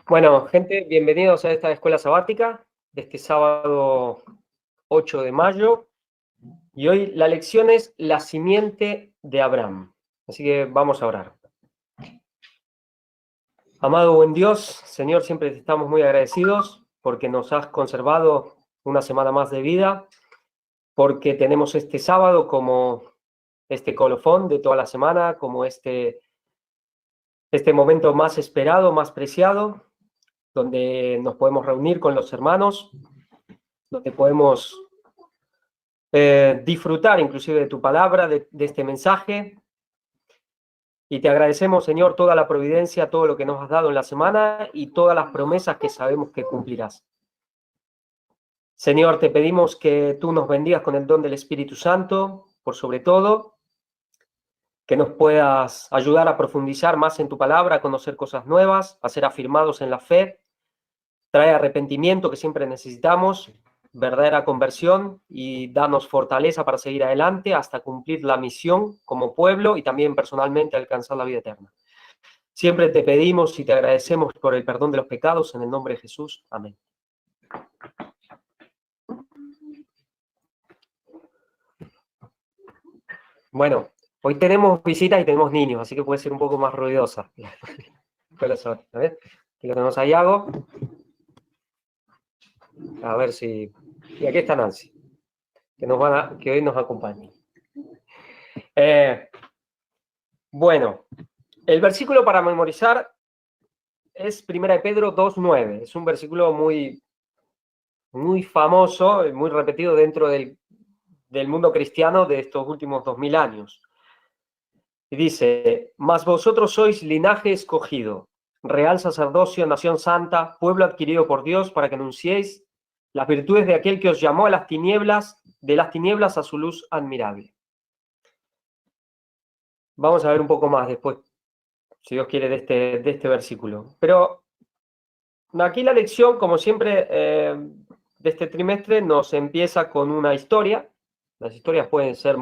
Bueno, gente, bienvenidos a esta escuela sabática de este sábado 8 de mayo. Y hoy la lección es la simiente de Abraham. Así que vamos a orar. Amado buen Dios, Señor, siempre te estamos muy agradecidos porque nos has conservado una semana más de vida, porque tenemos este sábado como este colofón de toda la semana, como este momento más esperado, más preciado, donde nos podemos reunir con los hermanos, donde podemos disfrutar inclusive de tu palabra, de este mensaje. Y te agradecemos, Señor, toda la providencia, todo lo que nos has dado en la semana y todas las promesas que sabemos que cumplirás. Señor, te pedimos que tú nos bendigas con el don del Espíritu Santo, por sobre todo, que nos puedas ayudar a profundizar más en tu palabra, a conocer cosas nuevas, a ser afirmados en la fe, trae arrepentimiento que siempre necesitamos, verdadera conversión y danos fortaleza para seguir adelante hasta cumplir la misión como pueblo y también personalmente alcanzar la vida eterna. Siempre te pedimos y te agradecemos por el perdón de los pecados en el nombre de Jesús. Amén. Bueno, hoy tenemos visitas y tenemos niños, así que puede ser un poco más ruidosa. A ver, aquí lo tenemos a Iago. A ver si... Y aquí está Nancy, que hoy nos acompaña. Bueno, el versículo para memorizar es 1 de Pedro 2:9. Es un versículo muy famoso, muy repetido dentro del mundo cristiano de estos últimos 2000 años. Y dice: mas vosotros sois linaje escogido, real sacerdocio, nación santa, pueblo adquirido por Dios, para que anunciéis las virtudes de aquel que os llamó a las tinieblas, de las tinieblas a su luz admirable. Vamos a ver un poco más después, si Dios quiere, de este versículo. Pero aquí la lección, como siempre, de este trimestre, nos empieza con una historia. Las historias pueden estar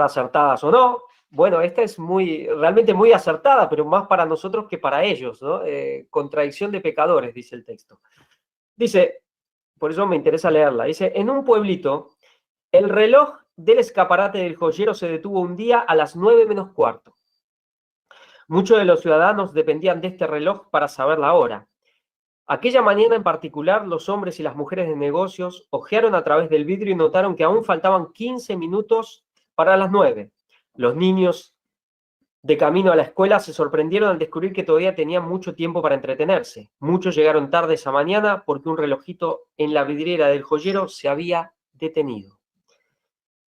acertadas o no. Bueno, esta es realmente muy acertada, pero más para nosotros que para ellos, ¿no? Contradicción de pecadores, dice el texto. Dice, por eso me interesa leerla, dice: en un pueblito, el reloj del escaparate del joyero se detuvo un día a las 9 menos cuarto. Muchos de los ciudadanos dependían de este reloj para saber la hora. Aquella mañana en particular, los hombres y las mujeres de negocios ojearon a través del vidrio y notaron que aún faltaban 15 minutos para las 9. Los niños de camino a la escuela se sorprendieron al descubrir que todavía tenían mucho tiempo para entretenerse. Muchos llegaron tarde esa mañana porque un relojito en la vidriera del joyero se había detenido.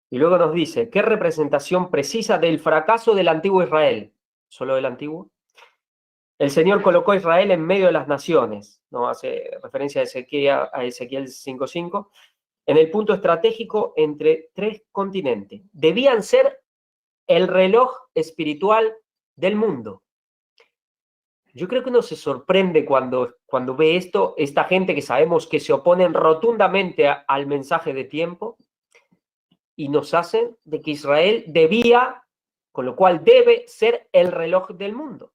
Y luego nos dice: ¿qué representación precisa del fracaso del antiguo Israel? ¿Solo del antiguo? El Señor colocó a Israel en medio de las naciones, ¿no? Hace referencia a Ezequiel 5:5, en el punto estratégico entre tres continentes. Debían ser el reloj espiritual del mundo. Yo creo que uno se sorprende cuando ve esto, esta gente que sabemos que se oponen rotundamente al mensaje de tiempo, y nos hacen de que Israel debía, con lo cual debe ser el reloj del mundo.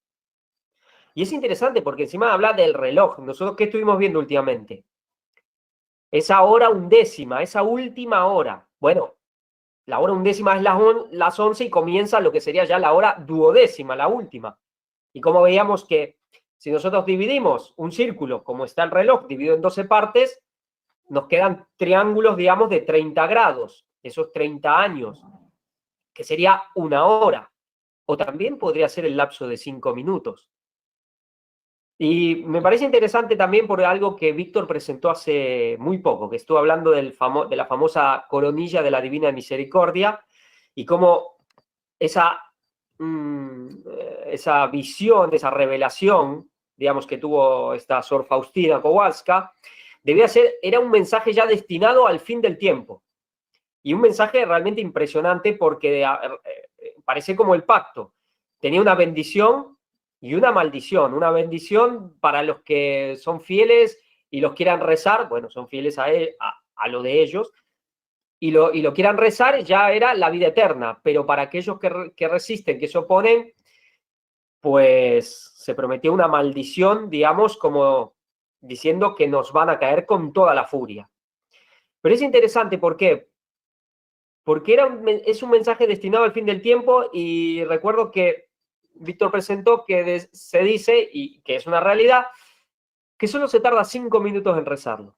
Y es interesante porque encima habla del reloj. ¿Nosotros qué estuvimos viendo últimamente? Esa hora undécima, esa última hora. Bueno, la hora undécima es las 11 y comienza lo que sería ya la hora duodécima, la última. Y como veíamos que si nosotros dividimos un círculo, como está el reloj, dividido en 12 partes, nos quedan triángulos, digamos, de 30 grados. Esos 30 años, que sería una hora. O también podría ser el lapso de 5 minutos. Y me parece interesante también por algo que Víctor presentó hace muy poco, que estuvo hablando de la famosa coronilla de la Divina Misericordia y cómo esa visión, esa revelación, digamos, que tuvo esta Sor Faustina Kowalska, era un mensaje ya destinado al fin del tiempo. Y un mensaje realmente impresionante porque parece como el pacto. Tenía una bendición y una maldición. Una bendición para los que son fieles y los quieran rezar, bueno, son fieles a lo de ellos, y lo quieran rezar, ya era la vida eterna. Pero para aquellos que resisten, que se oponen, pues se prometió una maldición, digamos, como diciendo que nos van a caer con toda la furia. Pero es interesante, ¿por qué? Porque es un mensaje destinado al fin del tiempo, y recuerdo que Víctor presentó que se dice, y que es una realidad, que solo se tarda 5 minutos en rezarlo.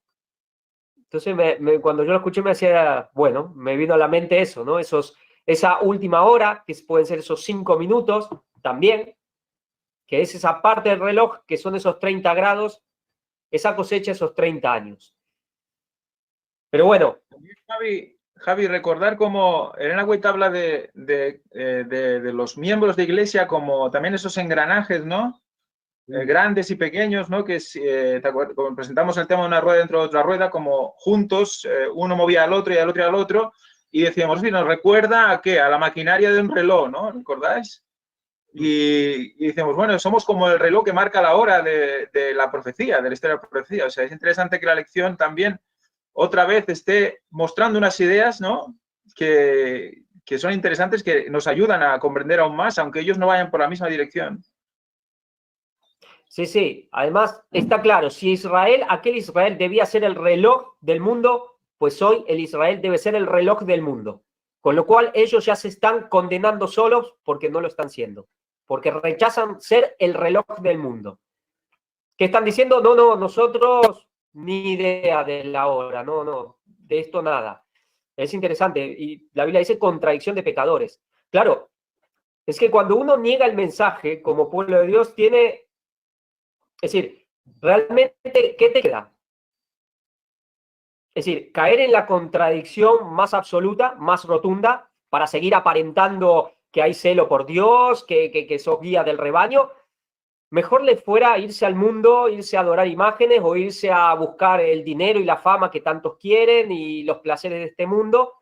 Entonces, cuando yo lo escuché me hacía, bueno, me vino a la mente eso, ¿no? Esa última hora, que pueden ser esos 5 minutos también, que es esa parte del reloj, que son esos 30 grados, esa cosecha, esos 30 años. Pero bueno. Javi, recordar cómo Elena White habla de los miembros de iglesia como también esos engranajes, ¿no? Grandes y pequeños, ¿no? Que como presentamos el tema de una rueda dentro de otra rueda, como juntos, uno movía al otro y al otro y al otro, y decíamos, sí, nos recuerda a qué, a la maquinaria de un reloj, ¿no? ¿Recordáis? Y decimos, bueno, somos como el reloj que marca la hora de la profecía, de la historia de la profecía. O sea, es interesante que la lección también otra vez esté mostrando unas ideas, ¿no? Que son interesantes, que nos ayudan a comprender aún más, aunque ellos no vayan por la misma dirección. Sí, sí. Además, está claro, si Israel, aquel Israel debía ser el reloj del mundo, pues hoy el Israel debe ser el reloj del mundo. Con lo cual, ellos ya se están condenando solos porque no lo están siendo. Porque rechazan ser el reloj del mundo. ¿Qué están diciendo? No, no, nosotros ni idea de la hora, no, no, de esto nada. Es interesante. Y la Biblia dice contradicción de pecadores. Claro, es que cuando uno niega el mensaje como pueblo de Dios, es decir, realmente, ¿qué te queda? Es decir, caer en la contradicción más absoluta, más rotunda, para seguir aparentando que hay celo por Dios, que sos guía del rebaño. Mejor le fuera irse al mundo, irse a adorar imágenes o irse a buscar el dinero y la fama que tantos quieren y los placeres de este mundo,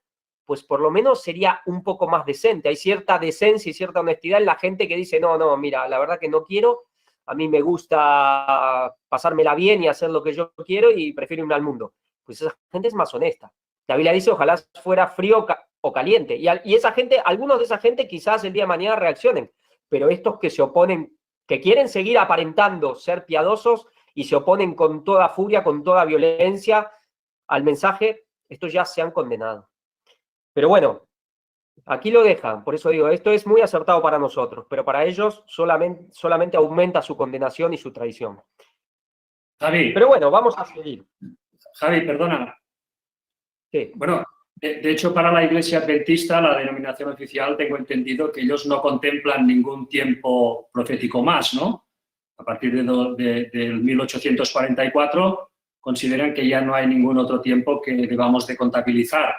pues por lo menos sería un poco más decente. Hay cierta decencia y cierta honestidad en la gente que dice, no, no, mira, la verdad que no quiero, a mí me gusta pasármela bien y hacer lo que yo quiero y prefiero irme al mundo. Pues esa gente es más honesta. La Biblia dice, ojalá fuera frío o caliente. Y esa gente, algunos de esa gente quizás el día de mañana reaccionen, pero estos que se oponen, que quieren seguir aparentando ser piadosos y se oponen con toda furia, con toda violencia al mensaje, estos ya se han condenado. Pero bueno, aquí lo dejan, por eso digo, esto es muy acertado para nosotros, pero para ellos solamente aumenta su condenación y su traición. Javi. Pero bueno, vamos a seguir. Javi, perdona. Sí. Bueno, de hecho, para la Iglesia Adventista, la denominación oficial, tengo entendido que ellos no contemplan ningún tiempo profético más, ¿no? A partir del 1844 consideran que ya no hay ningún otro tiempo que debamos de contabilizar,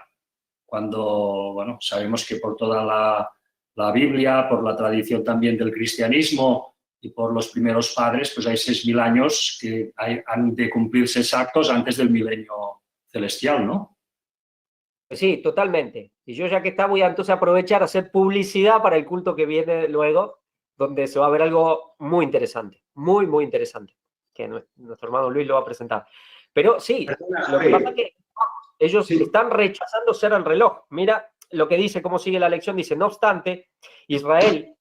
cuando, bueno, sabemos que por toda la Biblia, por la tradición también del cristianismo y por los primeros padres, pues hay 6.000 años que han de cumplirse exactos antes del milenio celestial, ¿no? Sí, totalmente. Y yo ya que está, voy a entonces aprovechar a hacer publicidad para el culto que viene luego, donde se va a ver algo muy interesante, muy, muy interesante, que nuestro hermano Luis lo va a presentar. Pero sí, lo que pasa es que ellos están rechazando ser el reloj. Mira lo que dice, cómo sigue la lección, dice, no obstante, Israel,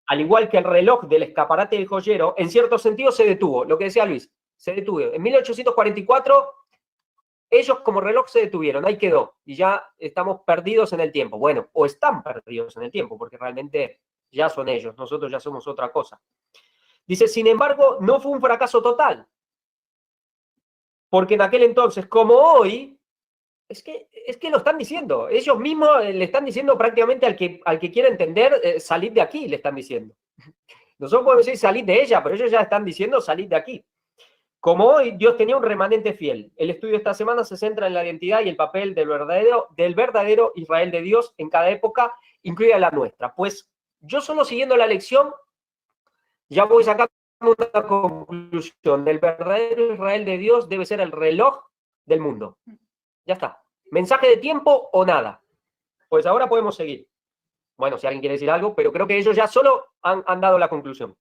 al igual que el reloj del escaparate del joyero, en cierto sentido se detuvo, lo que decía Luis, se detuvo. En 1844... ellos como reloj se detuvieron, ahí quedó, y ya estamos perdidos en el tiempo. Bueno, o están perdidos en el tiempo, porque realmente ya son ellos, nosotros ya somos otra cosa. Dice, sin embargo, no fue un fracaso total, porque en aquel entonces, como hoy, es que lo están diciendo, ellos mismos le están diciendo prácticamente al que quiera entender, salid de aquí, le están diciendo. Nosotros podemos decir salid de ella, pero ellos ya están diciendo salid de aquí. Como hoy Dios tenía un remanente fiel. El estudio de esta semana se centra en la identidad y el papel del verdadero Israel de Dios en cada época, incluida la nuestra. Pues yo solo siguiendo la lección ya voy sacando una conclusión. El verdadero Israel de Dios debe ser el reloj del mundo. Ya está. Mensaje de tiempo o nada. Pues ahora podemos seguir. Bueno, si alguien quiere decir algo, pero creo que ellos ya solo han dado la conclusión.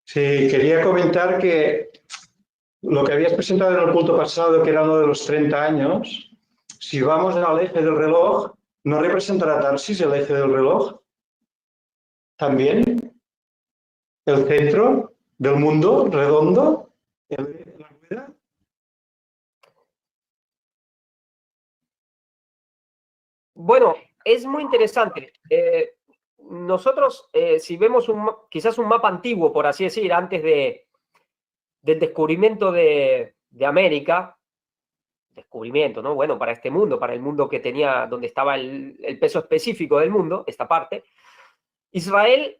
Sí, quería comentar que lo que habías presentado en el culto pasado, que era uno de los 30 años, si vamos al eje del reloj, ¿no representará Tarsis el eje del reloj? también? ¿El centro del mundo redondo? ¿La rueda? Bueno, es muy interesante. Nosotros, si vemos quizás un mapa antiguo, por así decir, antes del descubrimiento de América, descubrimiento, ¿no? Bueno, para este mundo, para el mundo que tenía, donde estaba el peso específico del mundo, esta parte, Israel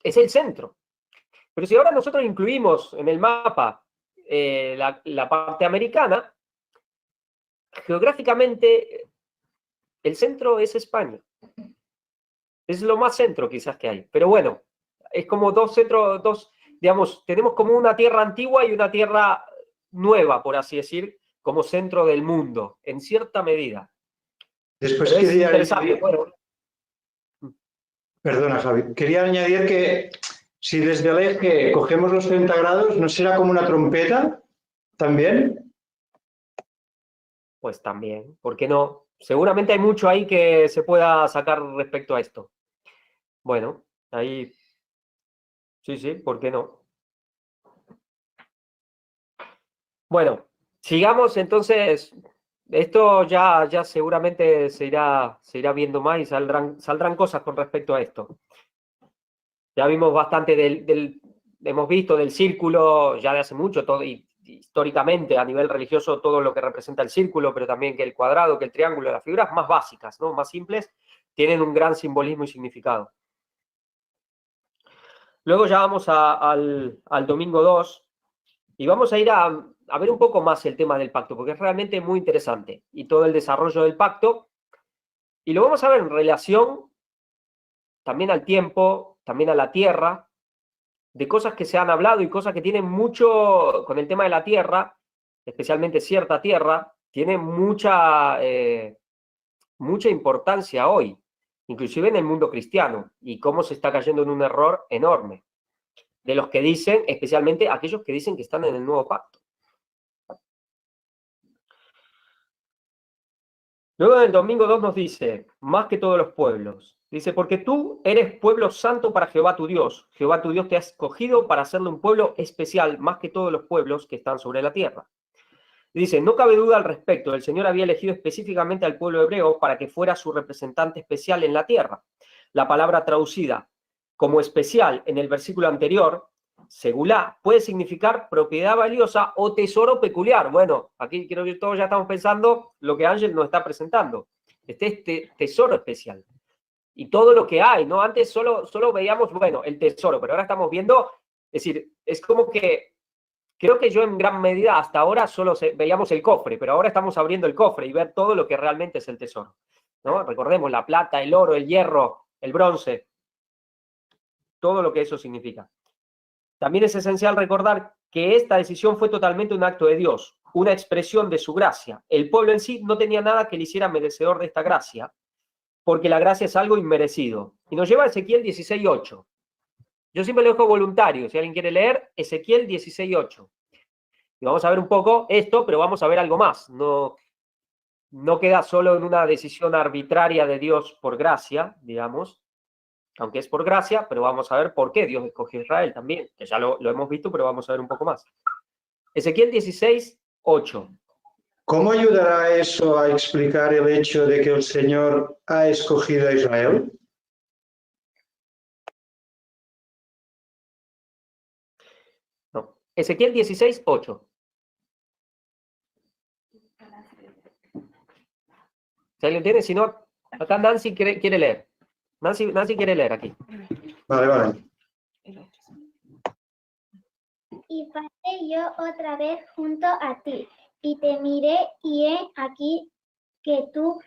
es el centro. Pero si ahora nosotros incluimos en el mapa la parte americana, geográficamente el centro es España. Es lo más centro quizás que hay. Pero bueno, es como dos centros, digamos, tenemos como una tierra antigua y una tierra nueva, por así decir, como centro del mundo, en cierta medida. Después Pero es quería interesante. añadir, Bueno, perdona, Javi, quería añadir que si desde el eje cogemos los 30 grados, ¿no será como una trompeta también? pues también, ¿por qué no? Seguramente hay mucho ahí que se pueda sacar respecto a esto. Bueno, ahí sí, ¿por qué no? Bueno, sigamos entonces. Esto ya seguramente se irá viendo más y saldrán cosas con respecto a esto. Ya vimos bastante hemos visto del círculo ya de hace mucho, todo, y históricamente a nivel religioso todo lo que representa el círculo, pero también que el cuadrado, que el triángulo, las figuras más básicas, ¿no? Más simples, tienen un gran simbolismo y significado. Luego ya vamos al domingo 2 y vamos a ir a ver un poco más el tema del pacto, porque es realmente muy interesante y todo el desarrollo del pacto, y lo vamos a ver en relación también al tiempo, también a la tierra, de cosas que se han hablado y cosas que tienen mucho, con el tema de la tierra, especialmente cierta tierra, tiene mucha importancia hoy, inclusive en el mundo cristiano, y cómo se está cayendo en un error enorme, de los que dicen, especialmente aquellos que dicen que están en el nuevo pacto. Luego en el domingo 2 nos dice, más que todos los pueblos, dice, porque tú eres pueblo santo para Jehová tu Dios. Jehová tu Dios te ha escogido para hacerle un pueblo especial, más que todos los pueblos que están sobre la tierra. Dice, no cabe duda al respecto, el Señor había elegido específicamente al pueblo hebreo para que fuera su representante especial en la tierra. La palabra traducida como especial en el versículo anterior, segulá, puede significar propiedad valiosa o tesoro peculiar. Bueno, aquí creo que todos ya estamos pensando lo que Ángel nos está presentando. Este tesoro especial. Y todo lo que hay, ¿no? Antes solo veíamos, bueno, el tesoro, pero ahora estamos viendo, es decir, es como que creo que yo en gran medida hasta ahora solo veíamos el cofre, pero ahora estamos abriendo el cofre y ver todo lo que realmente es el tesoro, ¿no? Recordemos la plata, el oro, el hierro, el bronce, todo lo que eso significa. También es esencial recordar que esta decisión fue totalmente un acto de Dios, una expresión de su gracia. El pueblo en sí no tenía nada que le hiciera merecedor de esta gracia, porque la gracia es algo inmerecido. Y nos lleva a Ezequiel 16:8. Yo siempre lo dejo voluntario, si alguien quiere leer, Ezequiel 16:8. Y vamos a ver un poco esto, pero vamos a ver algo más. No queda solo en una decisión arbitraria de Dios por gracia, digamos, aunque es por gracia, pero vamos a ver por qué Dios escogió a Israel también, que ya lo hemos visto, pero vamos a ver un poco más. Ezequiel 16:8. ¿Cómo ayudará eso a explicar el hecho de que el Señor ha escogido a Israel? No. Ezequiel 16:8. Si alguien tiene, si no, acá Nancy quiere leer. Nancy quiere leer aquí. Vale. Y pasé yo otra vez junto a ti, y te miré, y he aquí que tu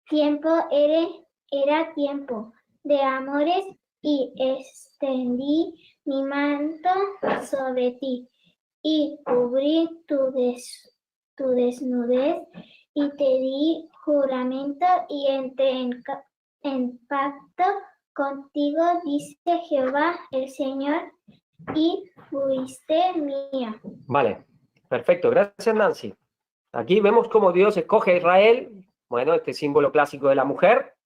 tiempo era tiempo de amores, y extendí mi manto sobre ti, y cubrí tu desnudez, y te di juramento, y entré en pacto contigo, dice Jehová el Señor, y fuiste mía. Vale, perfecto. Gracias, Nancy. Aquí vemos cómo Dios escoge a Israel, bueno, este símbolo clásico de la mujer,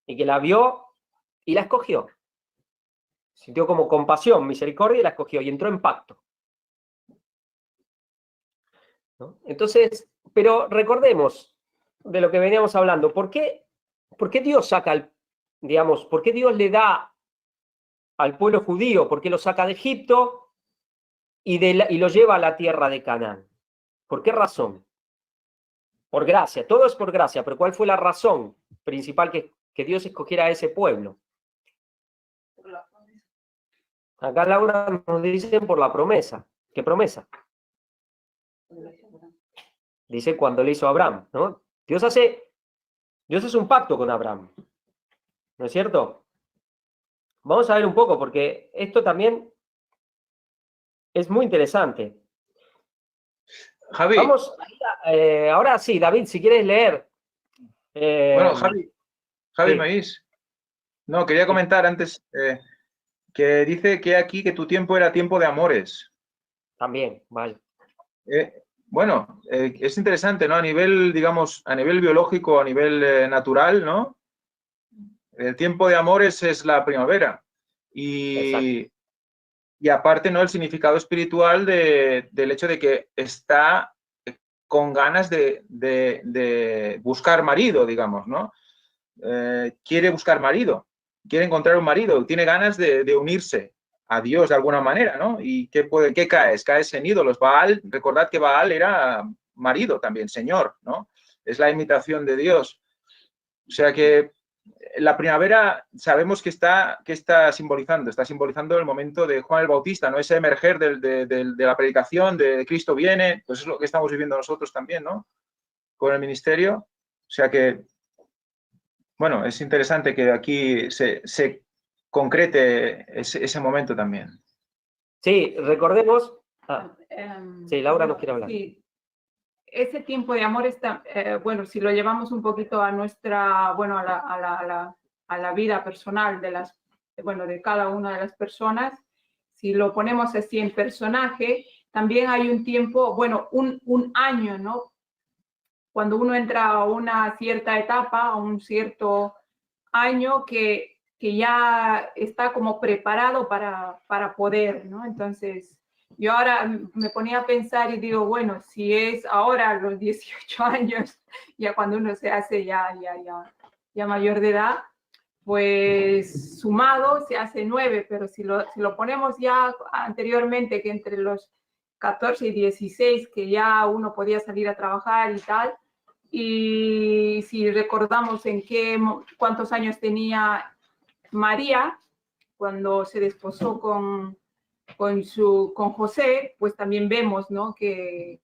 y que la vio y la escogió. Sintió como compasión, misericordia y la escogió y entró en pacto, ¿no? Entonces, pero recordemos de lo que veníamos hablando. ¿Por qué Dios saca, digamos, por qué Dios le da al pueblo judío? ¿Por qué lo saca de Egipto y lo lleva a la tierra de Canaán? ¿Por qué razón? Por gracia, todo es por gracia, pero ¿cuál fue la razón principal que Dios escogiera a ese pueblo? Acá Laura nos dice por la promesa. ¿Qué promesa? Dice cuando le hizo a Abraham, ¿no? Dios hace un pacto con Abraham, ¿no es cierto? Vamos a ver un poco, porque esto también es muy interesante. Javi, Vamos, ahora sí, David, si quieres leer. bueno, Javi, sí. ¿me oís? No, quería comentar antes que dice que aquí que tu tiempo era tiempo de amores. También, vale. Bueno, es interesante, ¿no? A nivel, digamos, a nivel biológico, a nivel natural, ¿no? El tiempo de amores es la primavera. Y aparte, ¿no? El significado espiritual del hecho de que está con ganas de buscar marido, digamos, ¿no? Quiere buscar marido, quiere encontrar un marido, tiene ganas de unirse a Dios de alguna manera, ¿no? ¿Y qué caes? Caes en ídolos. Baal, recordad que Baal era marido también, señor, ¿no? Es la imitación de Dios. O sea que la primavera sabemos que está simbolizando. Está simbolizando el momento de Juan el Bautista, ¿no? Ese emerger de la predicación, de Cristo viene, pues es lo que estamos viviendo nosotros también, ¿no? Con el ministerio. O sea que, bueno, es interesante que aquí se concrete ese momento también. Sí, recordemos. Sí, Laura nos quiere hablar. Sí. Ese tiempo de amor está, bueno, si lo llevamos un poquito a nuestra, bueno, a la vida personal de cada una de las personas, si lo ponemos así en personaje, también hay un tiempo, bueno, un año, ¿no? Cuando uno entra a una cierta etapa, a un cierto año que ya está como preparado para poder, ¿no? Entonces, yo ahora me ponía a pensar y digo, bueno, si es ahora a los 18 años, ya cuando uno se hace ya mayor de edad, pues sumado se hace 9, pero si lo ponemos ya anteriormente, que entre los 14 y 16, que ya uno podía salir a trabajar y tal, y si recordamos cuántos años tenía María cuando se desposó con José, pues también vemos, ¿no? que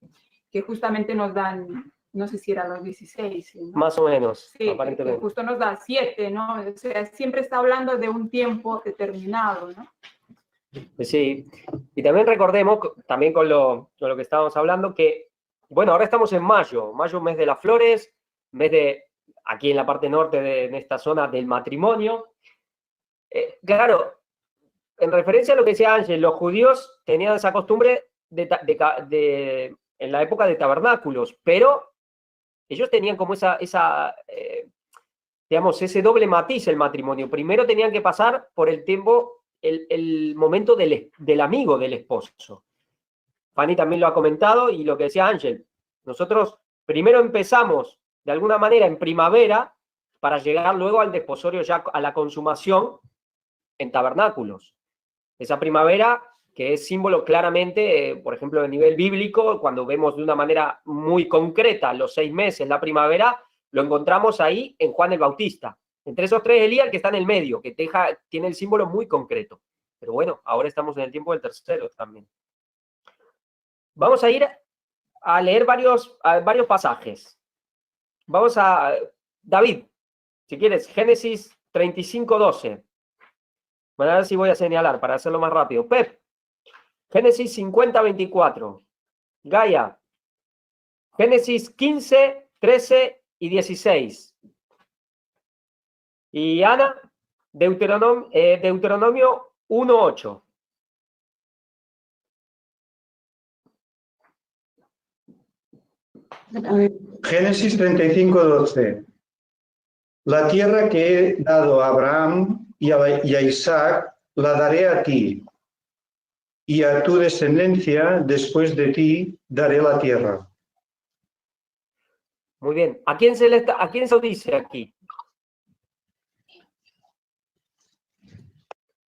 justamente nos dan, no sé si era los 16, ¿no? Más o menos, sí, aparentemente. Que justo nos da 7, ¿no? O sea, siempre está hablando de un tiempo determinado, ¿no? Sí, y también recordemos, también con lo que estábamos hablando, que, bueno, ahora estamos en mayo, mes de las flores, mes de, aquí en la parte norte, en esta zona del matrimonio. Claro, en referencia a lo que decía Ángel, los judíos tenían esa costumbre en la época de tabernáculos, pero ellos tenían como digamos, ese doble matiz el matrimonio. Primero tenían que pasar por el tiempo, el momento del amigo del esposo. Fanny también lo ha comentado y lo que decía Ángel, nosotros primero empezamos de alguna manera en primavera para llegar luego al desposorio, ya a la consumación en tabernáculos. Esa primavera que es símbolo claramente, por ejemplo, a nivel bíblico, cuando vemos de una manera muy concreta los 6 meses, la primavera, lo encontramos ahí en Juan el Bautista. Entre esos 3, Elías, el que está en el medio, que tiene el símbolo muy concreto. Pero bueno, ahora estamos en el tiempo del tercero también. Vamos a ir a leer varios pasajes. Vamos a... David, si quieres, Génesis 35:12. Bueno, a ver si voy a señalar para hacerlo más rápido. Pep, Génesis 50:24. Gaia, Génesis 15, 13 y 16. Y Ana, Deuteronomio 1:8. Génesis 35:12. La tierra que he dado a Abraham y a Isaac la daré a ti, y a tu descendencia después de ti daré la tierra. Muy bien. ¿A quién se lo dice aquí?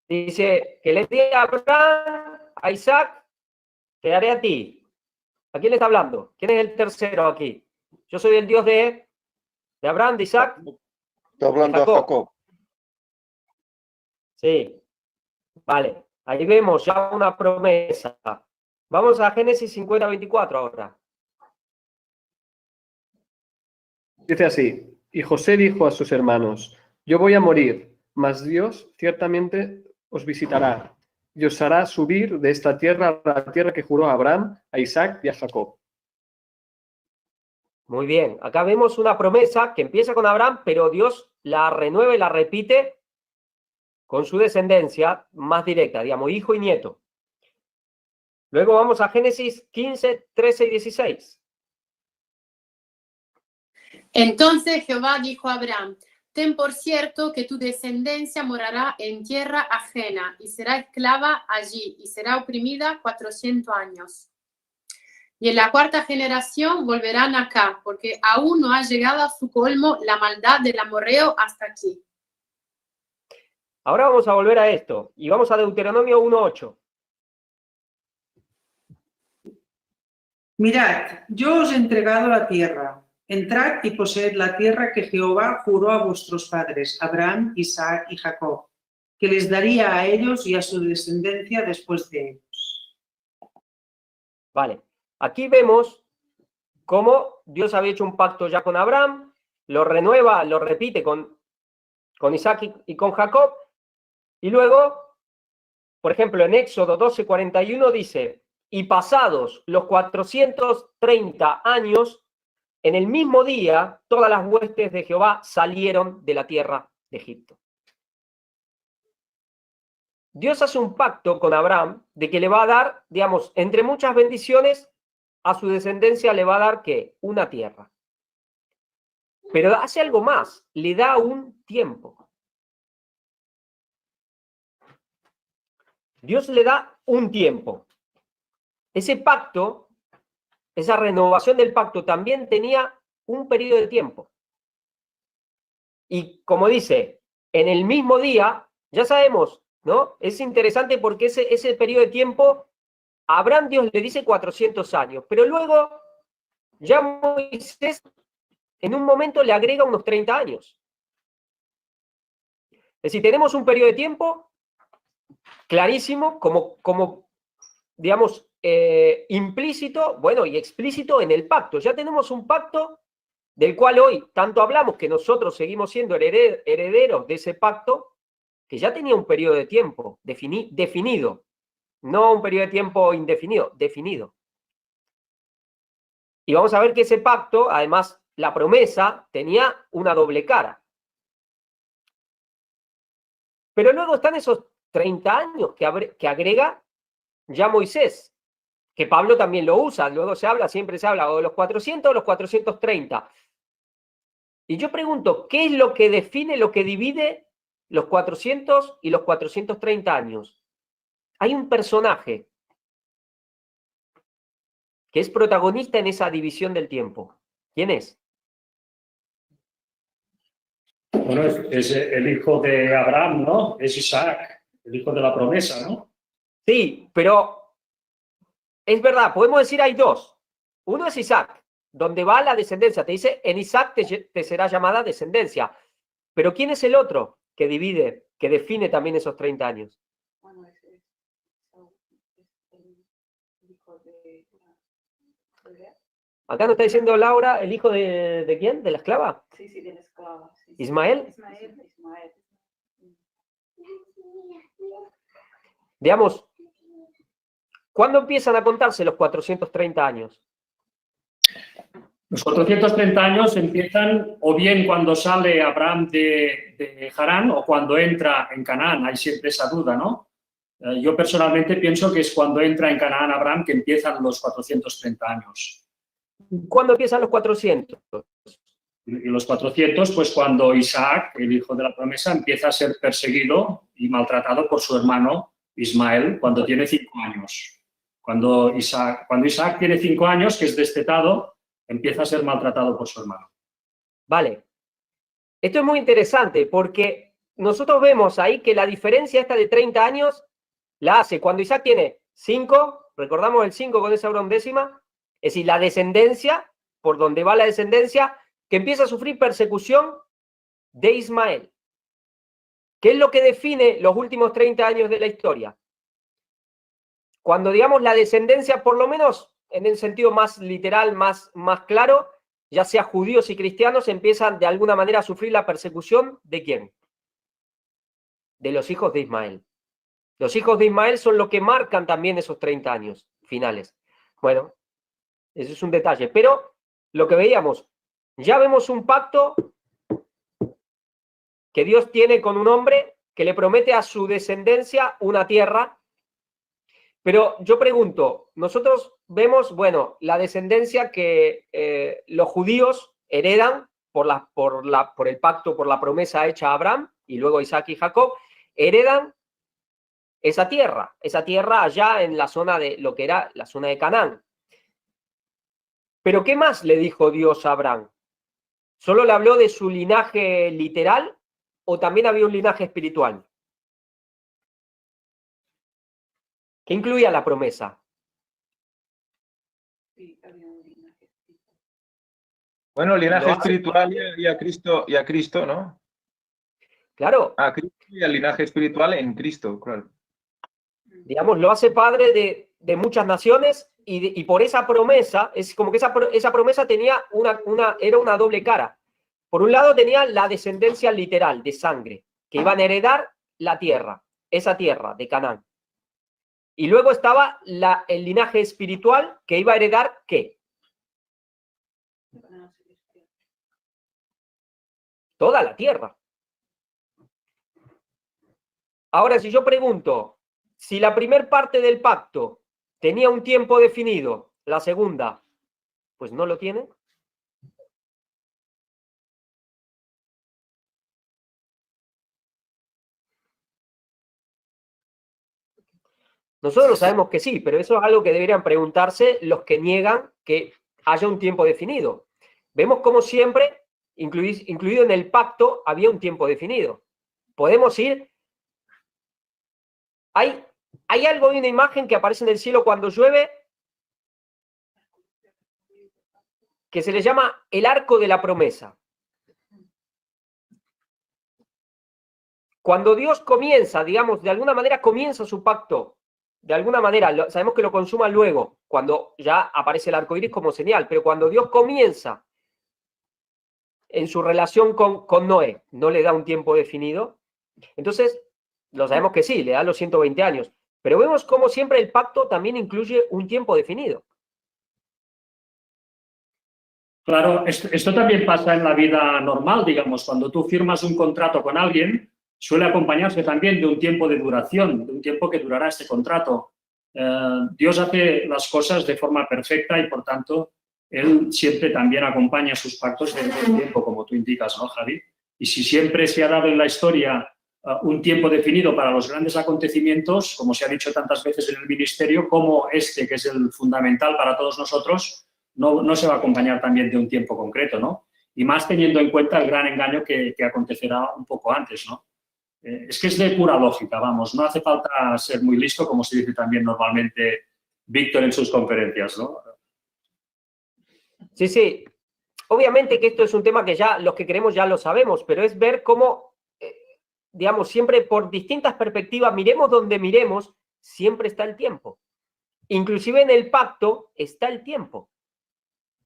Dice que le di a Abraham, a Isaac, te daré a ti. ¿A quién le está hablando? ¿Quién es el tercero aquí? Yo soy el Dios de Abraham, de Isaac. Está hablando a Jacob. Sí. Vale. Ahí vemos ya una promesa. Vamos a Génesis 50:24 ahora. Dice así, y José dijo a sus hermanos, yo voy a morir, mas Dios ciertamente os visitará y os hará subir de esta tierra a la tierra que juró a Abraham, a Isaac y a Jacob. Muy bien. Acá vemos una promesa que empieza con Abraham, pero Dios la renueva y la repite con su descendencia más directa, digamos, hijo y nieto. Luego vamos a Génesis 15, 13 y 16. Entonces Jehová dijo a Abraham, ten por cierto que tu descendencia morará en tierra ajena y será esclava allí y será oprimida 400 años. Y en la cuarta generación volverán acá, porque aún no ha llegado a su colmo la maldad del amorreo hasta aquí. Ahora vamos a volver a esto y vamos a Deuteronomio 1:8. Mirad, yo os he entregado la tierra. Entrad y poseed la tierra que Jehová juró a vuestros padres, Abraham, Isaac y Jacob, que les daría a ellos y a su descendencia después de ellos. Vale. Aquí vemos cómo Dios había hecho un pacto ya con Abraham, lo renueva, lo repite con Isaac y con Jacob, y luego, por ejemplo, en Éxodo 12:41 dice, y pasados los 430 años, en el mismo día, todas las huestes de Jehová salieron de la tierra de Egipto. Dios hace un pacto con Abraham de que le va a dar, digamos, entre muchas bendiciones, a su descendencia le va a dar, ¿qué? Una tierra. Pero hace algo más, le da un tiempo. Dios le da un tiempo. Ese pacto, esa renovación del pacto también tenía un periodo de tiempo. Y como dice, en el mismo día, ya sabemos, ¿no? Es interesante porque ese periodo de tiempo, a Abraham Dios le dice 400 años, pero luego ya Moisés en un momento le agrega unos 30 años. Es decir, tenemos un periodo de tiempo clarísimo, como digamos, implícito, bueno, y explícito en el pacto. Ya tenemos un pacto del cual hoy tanto hablamos que nosotros seguimos siendo herederos de ese pacto, que ya tenía un periodo de tiempo definido, no un periodo de tiempo indefinido, definido. Y vamos a ver que ese pacto, además, la promesa tenía una doble cara. Pero luego están esos 30 años que agrega ya Moisés, que Pablo también lo usa, luego siempre se habla o de los 400 o los 430. Y yo pregunto, ¿qué es lo que define, lo que divide los 400 y los 430 años? Hay un personaje que es protagonista en esa división del tiempo. ¿Quién es? Bueno, es el hijo de Abraham, ¿no? Es Isaac, el hijo de la promesa, ¿no? Sí, pero es verdad, podemos decir hay dos. Uno es Isaac, donde va la descendencia. Te dice, en Isaac te será llamada descendencia. Pero ¿quién es el otro que divide, que define también esos 30 años? Bueno, es el hijo de Lea. Acá nos está diciendo Laura, ¿el hijo de quién? ¿De la esclava? Sí, de la esclava. Sí. ¿Ismael? Ismael. Digamos, ¿cuándo empiezan a contarse los 430 años? Los 430 años empiezan o bien cuando sale Abraham de Harán o cuando entra en Canaán. Hay siempre esa duda, ¿no? Yo personalmente pienso que es cuando entra en Canaán Abraham que empiezan los 430 años. ¿Cuándo empiezan los 400? Y los 400, pues cuando Isaac, el hijo de la promesa, empieza a ser perseguido y maltratado por su hermano Ismael cuando tiene 5 años. Cuando Isaac tiene 5 años, que es destetado, empieza a ser maltratado por su hermano. Vale. Esto es muy interesante porque nosotros vemos ahí que la diferencia esta de 30 años la hace cuando Isaac tiene 5, recordamos el 5 con esa undécima, es decir, la descendencia, por donde va la descendencia, que empieza a sufrir persecución de Ismael. ¿Qué es lo que define los últimos 30 años de la historia? Cuando, digamos, la descendencia, por lo menos en el sentido más literal, más claro, ya sea judíos y cristianos, empiezan de alguna manera a sufrir la persecución ¿de quién? De los hijos de Ismael. Los hijos de Ismael son los que marcan también esos 30 años finales. Bueno, ese es un detalle. Pero lo que veíamos, ya vemos un pacto que Dios tiene con un hombre que le promete a su descendencia una tierra. Pero yo pregunto, nosotros vemos, bueno, la descendencia que los judíos heredan por el pacto, por la promesa hecha a Abraham, y luego Isaac y Jacob, heredan esa tierra allá en la zona de lo que era la zona de Canaán. Pero ¿qué más le dijo Dios a Abraham? ¿Solo le habló de su linaje literal o también había un linaje espiritual? ¿Qué incluía la promesa? Bueno, el linaje espiritual y a Cristo, ¿no? Claro. A Cristo y al linaje espiritual en Cristo, claro. Digamos, lo hace padre de muchas naciones y por esa promesa, es como que esa promesa tenía era una doble cara. Por un lado tenía la descendencia literal de sangre, que iban a heredar la tierra, esa tierra de Canaán. Y luego estaba el linaje espiritual que iba a heredar ¿qué? Toda la tierra. Ahora, si yo pregunto, si la primera parte del pacto tenía un tiempo definido, la segunda, pues no lo tiene. Nosotros sabemos que sí, pero eso es algo que deberían preguntarse los que niegan que haya un tiempo definido. Vemos como siempre, incluido en el pacto, había un tiempo definido. Podemos ir... Hay algo de una imagen que aparece en el cielo cuando llueve que se le llama el arco de la promesa. Cuando Dios comienza, digamos, de alguna manera comienza su pacto, de alguna manera, sabemos que lo consuma luego, cuando ya aparece el arco iris como señal, pero cuando Dios comienza en su relación con Noé, no le da un tiempo definido, entonces lo sabemos que sí, le da los 120 años, pero vemos como siempre el pacto también incluye un tiempo definido. Claro, esto también pasa en la vida normal, digamos, cuando tú firmas un contrato con alguien, suele acompañarse también de un tiempo de duración, de un tiempo que durará este contrato. Dios hace las cosas de forma perfecta y, por tanto, Él siempre también acompaña sus pactos dentro del tiempo, como tú indicas, ¿no, Javi? Y si siempre se ha dado en la historia un tiempo definido para los grandes acontecimientos, como se ha dicho tantas veces en el ministerio, como este, que es el fundamental para todos nosotros, no se va a acompañar también de un tiempo concreto, ¿no? Y más teniendo en cuenta el gran engaño que acontecerá un poco antes, ¿no? Es que es de pura lógica, vamos, no hace falta ser muy listo, como se dice también normalmente Víctor en sus conferencias, ¿no? Sí, sí. Obviamente que esto es un tema que ya los que queremos ya lo sabemos, pero es ver cómo, digamos, siempre por distintas perspectivas, miremos donde miremos, siempre está el tiempo. Inclusive en el pacto está el tiempo.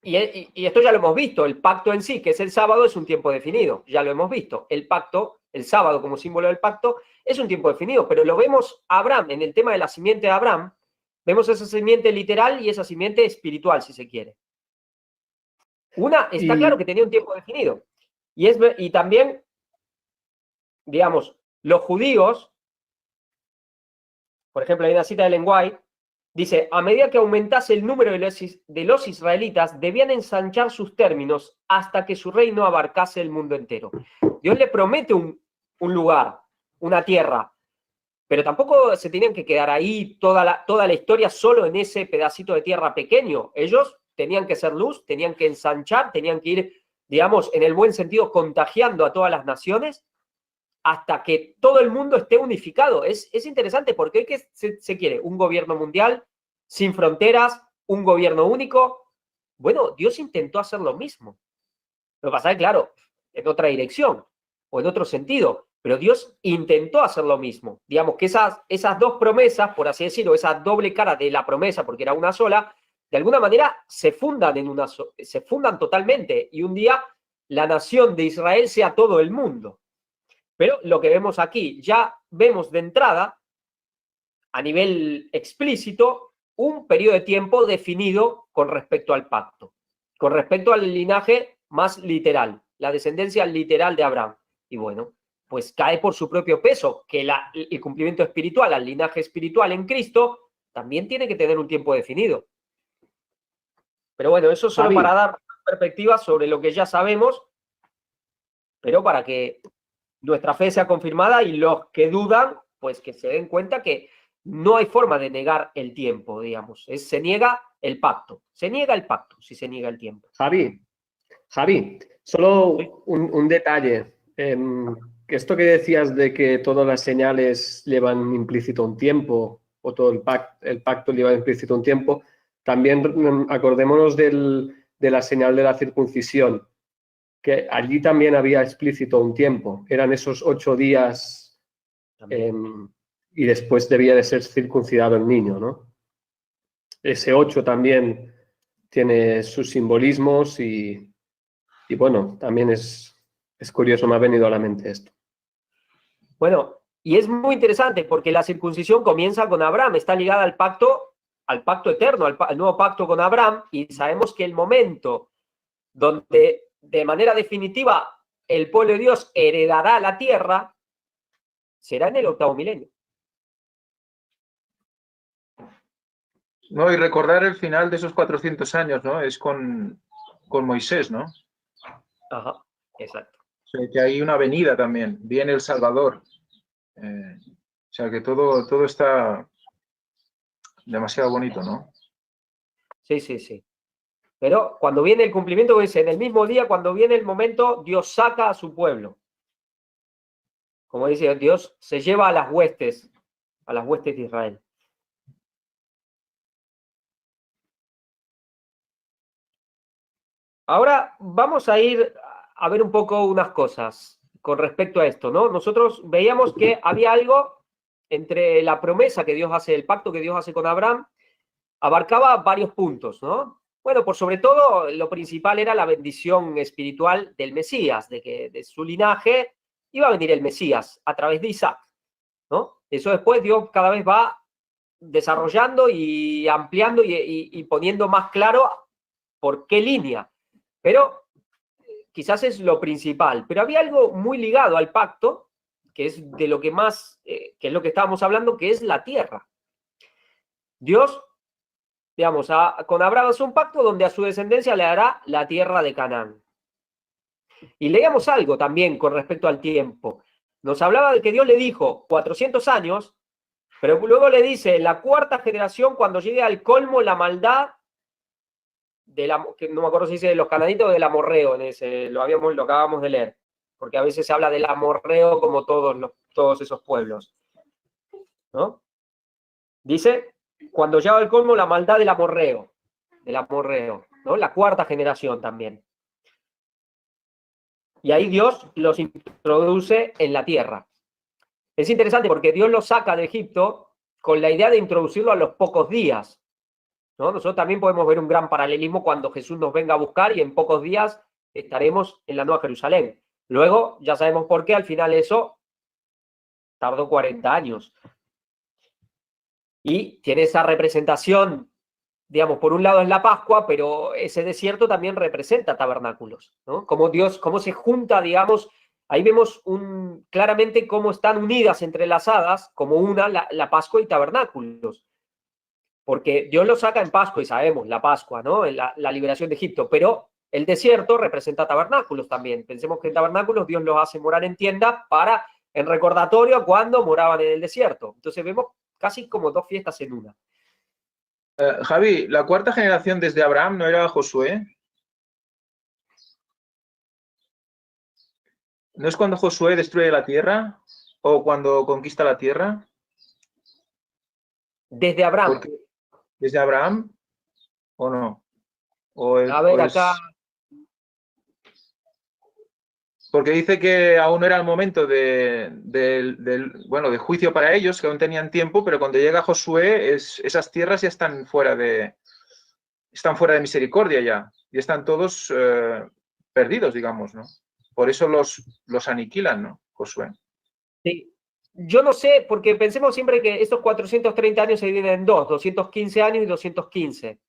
Y esto ya lo hemos visto, el pacto en sí, que es el sábado, es un tiempo definido, ya lo hemos visto. El pacto, el sábado como símbolo del pacto, es un tiempo definido, pero lo vemos a Abraham, en el tema de la simiente de Abraham, vemos esa simiente literal y esa simiente espiritual, si se quiere. Una, está claro que tenía un tiempo definido. Y también, digamos, los judíos, por ejemplo, hay una cita de Ellen White, Dice, a medida que aumentase el número de los israelitas, debían ensanchar sus términos hasta que su reino abarcase el mundo entero. Dios le promete un lugar, una tierra, pero tampoco se tenían que quedar ahí toda la historia solo en ese pedacito de tierra pequeño. Ellos tenían que ser luz, tenían que ensanchar, tenían que ir, digamos, en el buen sentido, contagiando a todas las naciones hasta que todo el mundo esté unificado. Es interesante porque hoy que se quiere un gobierno mundial, sin fronteras, un gobierno único. Bueno, Dios intentó hacer lo mismo. Lo que pasa es, claro, en otra dirección o en otro sentido, pero Dios intentó hacer lo mismo. Digamos que esas dos promesas, por así decirlo, esa doble cara de la promesa, porque era una sola, de alguna manera se fundan se fundan totalmente, y un día la nación de Israel sea todo el mundo. Pero lo que vemos aquí, ya vemos de entrada, a nivel explícito, un periodo de tiempo definido con respecto al pacto, con respecto al linaje más literal, la descendencia literal de Abraham. Y bueno, pues cae por su propio peso, que el cumplimiento espiritual, el linaje espiritual en Cristo, también tiene que tener un tiempo definido. Pero bueno, eso solo Javi, para dar perspectiva sobre lo que ya sabemos, pero para que nuestra fe sea confirmada y los que dudan, pues que se den cuenta que no hay forma de negar el tiempo, digamos. Se niega el pacto. Se niega el pacto si se niega el tiempo. Javi, solo un detalle. Que esto que decías de que todas las señales llevan implícito un tiempo, o todo el pacto lleva implícito un tiempo, también acordémonos de la señal de la circuncisión, que allí también había explícito un tiempo. Eran esos 8 días y después debía de ser circuncidado el niño, ¿no? Ese 8 también tiene sus simbolismos y bueno, también es curioso, me ha venido a la mente esto. Bueno, y es muy interesante porque la circuncisión comienza con Abraham, está ligada al pacto eterno, al nuevo pacto con Abraham, y sabemos que el momento donde de manera definitiva el pueblo de Dios heredará la tierra será en el 8º milenio. No, y recordar el final de esos 400 años, ¿no? Es con Moisés, ¿no? Ajá, exacto. O sea, que hay una venida también, viene el Salvador. O sea, que todo está demasiado bonito, ¿no? Sí, sí, sí. Pero cuando viene el cumplimiento, dice, en el mismo día, cuando viene el momento, Dios saca a su pueblo. Como dice, Dios se lleva a las huestes de Israel. Ahora vamos a ir a ver un poco unas cosas con respecto a esto, ¿no? Nosotros veíamos que había algo entre la promesa que Dios hace, el pacto que Dios hace con Abraham, abarcaba varios puntos, ¿no? Bueno, por sobre todo, lo principal era la bendición espiritual del Mesías, de que de su linaje iba a venir el Mesías a través de Isaac, ¿no? Eso después Dios cada vez va desarrollando y ampliando y poniendo más claro por qué línea. Pero quizás es lo principal. Pero había algo muy ligado al pacto, que es de lo que más, que es lo que estábamos hablando, que es la tierra. Dios, digamos, con Abraham hace un pacto donde a su descendencia le dará la tierra de Canaán. Y leíamos algo también con respecto al tiempo. Nos hablaba de que Dios le dijo 400 años, pero luego le dice, en la 4ª generación, cuando llegue al colmo la maldad, que no me acuerdo si dice de los cananitas o del amorreo, lo acabamos de leer, porque a veces se habla del amorreo como todos esos pueblos, ¿no? Dice, cuando llega al colmo la maldad del amorreo, ¿no? La 4ª generación también. Y ahí Dios los introduce en la tierra. Es interesante porque Dios los saca de Egipto con la idea de introducirlo a los pocos días, ¿no? Nosotros también podemos ver un gran paralelismo cuando Jesús nos venga a buscar y en pocos días estaremos en la Nueva Jerusalén. Luego, ya sabemos por qué, al final eso tardó 40 años. Y tiene esa representación, digamos, por un lado es la Pascua, pero ese desierto también representa tabernáculos, ¿no? Cómo se junta, digamos, ahí vemos claramente cómo están unidas, entrelazadas, como una, la Pascua y tabernáculos. porque Dios los saca en Pascua, y sabemos, la Pascua, ¿no? La liberación de Egipto, pero el desierto representa tabernáculos también. Pensemos que en tabernáculos Dios los hace morar en tiendas en recordatorio cuando moraban en el desierto. Entonces vemos casi como dos fiestas en una. Javi, la cuarta generación desde Abraham no era Josué. ¿No es cuando Josué destruye la tierra o cuando conquista la tierra? Desde Abraham. ¿Desde Abraham o no? A ver, acá... Porque dice que aún no era el momento de juicio para ellos, que aún tenían tiempo, pero cuando llega Josué, esas tierras ya están fuera de misericordia ya, y están todos perdidos, digamos, ¿no? Por eso los aniquilan, ¿no, Josué? Sí. Yo no sé, porque pensemos siempre que estos 430 años se dividen en dos, 215 años y 215. Es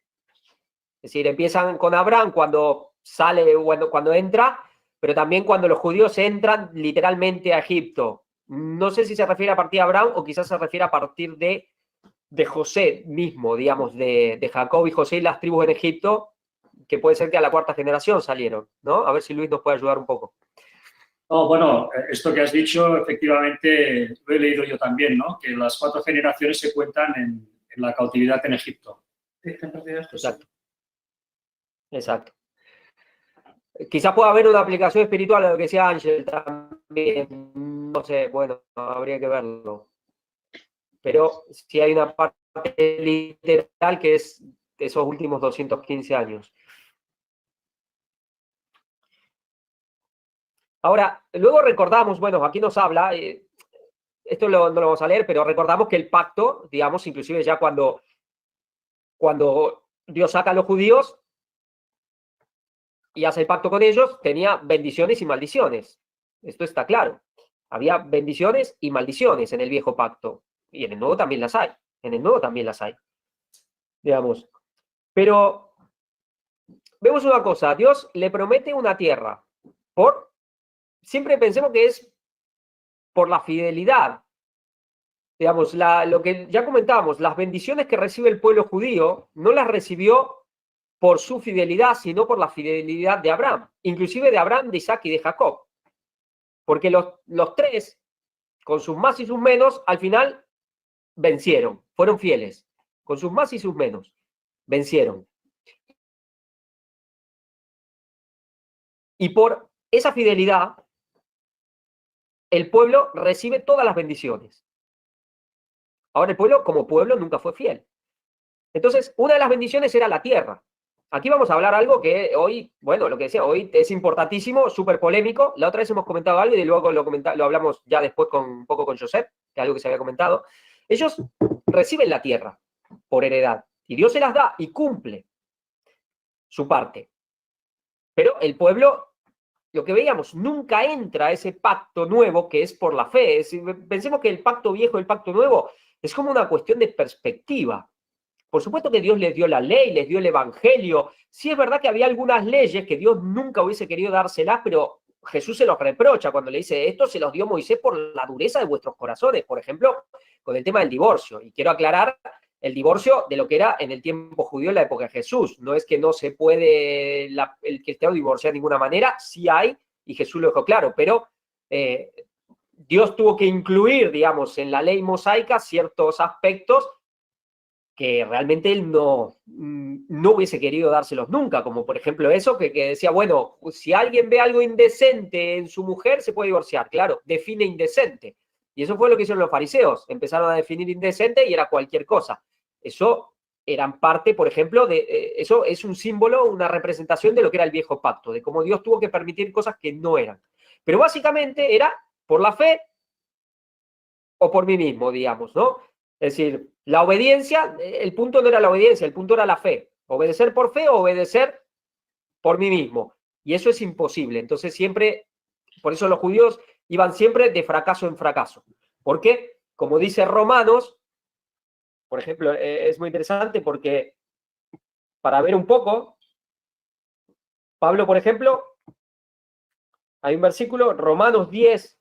decir, empiezan con Abraham cuando sale, cuando entra, pero también cuando los judíos entran literalmente a Egipto. No sé si se refiere a partir de Abraham o quizás se refiere a partir de José mismo, digamos, de Jacob y José y las tribus en Egipto, que puede ser que a la cuarta generación salieron, ¿no? A ver si Luis nos puede ayudar un poco. No, bueno, esto que has dicho, efectivamente, lo he leído yo también, ¿no? Que las 4 generaciones se cuentan en la cautividad en Egipto. Exacto. Exacto. Quizás pueda haber una aplicación espiritual a lo que decía Ángel también. No sé, bueno, habría que verlo. Pero sí hay una parte literal que es esos últimos 215 años. Ahora, luego recordamos, bueno, aquí nos habla, esto no lo vamos a leer, pero recordamos que el pacto, digamos, inclusive ya cuando Dios saca a los judíos y hace el pacto con ellos, tenía bendiciones y maldiciones. Esto está claro. Había bendiciones y maldiciones en el viejo pacto. Y en el nuevo también las hay. En el nuevo también las hay. Digamos. Pero vemos una cosa. Dios le promete una tierra. Siempre pensemos que es por la fidelidad. Digamos, lo que ya comentábamos, las bendiciones que recibe el pueblo judío no las recibió por su fidelidad, sino por la fidelidad de Abraham, inclusive de Abraham, de Isaac y de Jacob. Porque los tres, con sus más y sus menos, al final vencieron, fueron fieles. Con sus más y sus menos, vencieron. Y por esa fidelidad, el pueblo recibe todas las bendiciones. Ahora el pueblo, como pueblo, nunca fue fiel. Entonces, una de las bendiciones era la tierra. Aquí vamos a hablar algo que hoy, bueno, lo que decía, hoy es importantísimo, súper polémico. La otra vez hemos comentado algo y luego lo hablamos ya después un poco con Joseph, que es algo que se había comentado. Ellos reciben la tierra por heredad y Dios se las da y cumple su parte. Pero el pueblo, lo que veíamos, nunca entra a ese pacto nuevo que es por la fe. Pensemos que el pacto viejo y el pacto nuevo es como una cuestión de perspectiva. Por supuesto que Dios les dio la ley, les dio el evangelio. Sí es verdad que había algunas leyes que Dios nunca hubiese querido dárselas, pero Jesús se los reprocha cuando le dice, esto se los dio Moisés por la dureza de vuestros corazones. Por ejemplo, con el tema del divorcio. Y quiero aclarar el divorcio de lo que era en el tiempo judío en la época de Jesús. No es que no se puede el cristiano divorciar de ninguna manera, sí hay, y Jesús lo dejó claro, pero Dios tuvo que incluir, digamos, en la ley mosaica ciertos aspectos que realmente él no hubiese querido dárselos nunca, como por ejemplo eso que decía, bueno, si alguien ve algo indecente en su mujer, se puede divorciar. Claro, define indecente. Y eso fue lo que hicieron los fariseos. Empezaron a definir indecente y era cualquier cosa. Eso eran parte, por ejemplo, eso es un símbolo, una representación de lo que era el viejo pacto, de cómo Dios tuvo que permitir cosas que no eran. Pero básicamente era por la fe o por mí mismo, digamos, ¿no? Es decir, la obediencia, el punto no era la obediencia, el punto era la fe. Obedecer por fe o obedecer por mí mismo. Y eso es imposible. Entonces siempre, por eso los judíos iban siempre de fracaso en fracaso. Porque, como dice Romanos, por ejemplo, es muy interesante porque para ver un poco, Pablo, por ejemplo, hay un versículo, Romanos 10,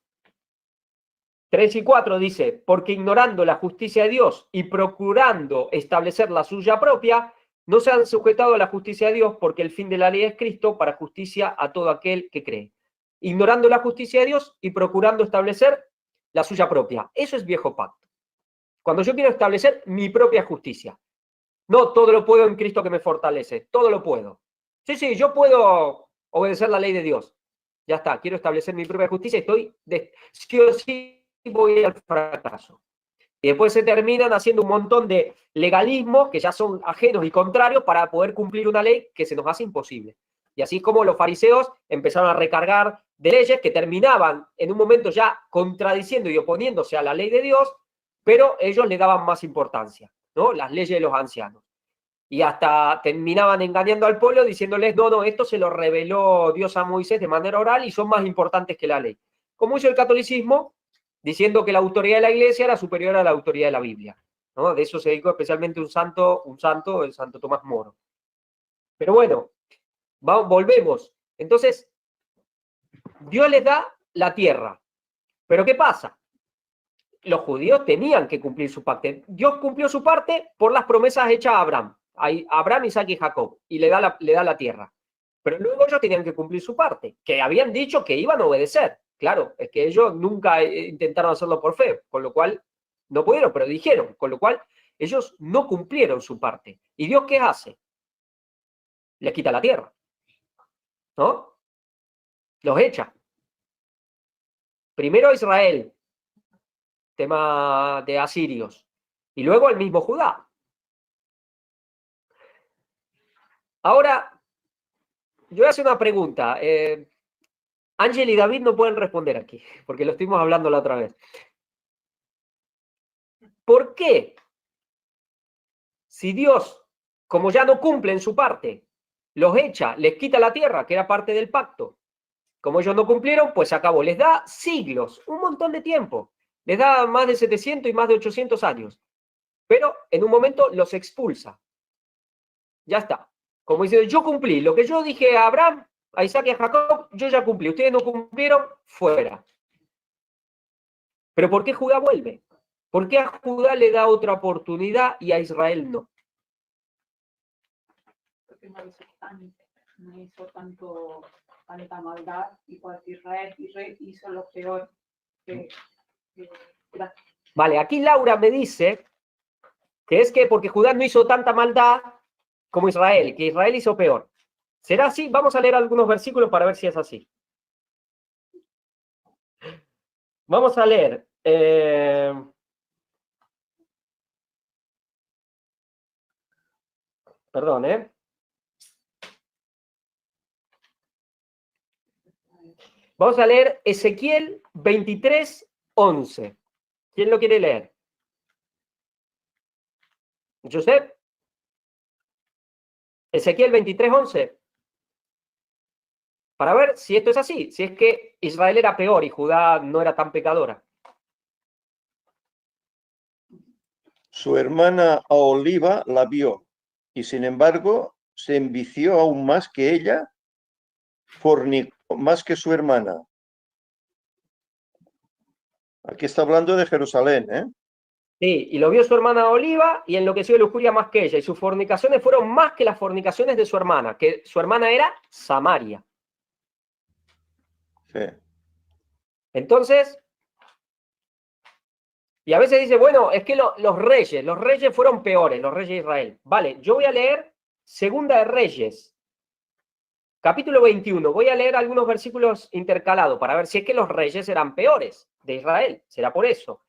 3 y 4 dice, porque ignorando la justicia de Dios y procurando establecer la suya propia, no se han sujetado a la justicia de Dios, porque el fin de la ley es Cristo para justicia a todo aquel que cree. Ignorando la justicia de Dios y procurando establecer la suya propia. Eso es viejo pacto. Cuando yo quiero establecer mi propia justicia. No, todo lo puedo en Cristo que me fortalece. Todo lo puedo. Sí, yo puedo obedecer la ley de Dios. Ya está, quiero establecer mi propia justicia y sí o sí voy al fracaso. Y después se terminan haciendo un montón de legalismos que ya son ajenos y contrarios para poder cumplir una ley que se nos hace imposible. Y así como los fariseos empezaron a recargar de leyes que terminaban en un momento ya contradiciendo y oponiéndose a la ley de Dios, pero ellos le daban más importancia, ¿no? Las leyes de los ancianos. Y hasta terminaban engañando al pueblo diciéndoles, no, esto se lo reveló Dios a Moisés de manera oral y son más importantes que la ley. Como hizo el catolicismo, diciendo que la autoridad de la iglesia era superior a la autoridad de la Biblia, ¿no? De eso se dedicó especialmente el santo Tomás Moro. Pero bueno, volvemos. Entonces, Dios les da la tierra. ¿Pero qué pasa? Los judíos tenían que cumplir su parte. Dios cumplió su parte por las promesas hechas a Abraham. A Abraham, Isaac y Jacob. Y le da la tierra. Pero luego ellos tenían que cumplir su parte. Que habían dicho que iban a obedecer. Claro, es que ellos nunca intentaron hacerlo por fe. Con lo cual, no pudieron, pero dijeron. Con lo cual, ellos no cumplieron su parte. ¿Y Dios qué hace? Les quita la tierra. ¿No? Los echa. Primero a Israel, tema de asirios, y luego al mismo Judá. Ahora, yo voy a hacer una pregunta. Ángel y David no pueden responder aquí, porque lo estuvimos hablando la otra vez. ¿Por qué? Si Dios, como ya no cumple en su parte, los echa, les quita la tierra, que era parte del pacto. Como ellos no cumplieron, pues se acabó. Les da siglos, un montón de tiempo. Les da más de 700 y más de 800 años. Pero en un momento los expulsa. Ya está. Como dice, yo cumplí. Lo que yo dije a Abraham, a Isaac y a Jacob, yo ya cumplí. Ustedes no cumplieron, fuera. Pero ¿por qué Judá vuelve? ¿Por qué a Judá le da otra oportunidad y a Israel no? Porque no hizo tanta maldad, igual que Israel hizo lo peor que Vale, aquí Laura me dice que es que porque Judá no hizo tanta maldad como Israel, que Israel hizo peor. ¿Será así? Vamos a leer algunos versículos para ver si es así. Vamos a leer. Perdón, Vamos a leer Ezequiel 23:11. ¿Quién lo quiere leer? ¿Josep? Ezequiel 23:11. Para ver si esto es así, si es que Israel era peor y Judá no era tan pecadora. Su hermana Oliva la vio y sin embargo se envició aún más que ella, fornicó más que su hermana. Aquí está hablando de Jerusalén, ¿eh? Sí, y lo vio su hermana Oliva y enloqueció de lujuria más que ella. Y sus fornicaciones fueron más que las fornicaciones de su hermana, que su hermana era Samaria. Sí. Entonces, y a veces dice, bueno, es que los reyes fueron peores, los reyes de Israel. Vale, yo voy a leer Segunda de Reyes, capítulo 21. Voy a leer algunos versículos intercalados para ver si es que los reyes eran peores de Israel. Será por eso.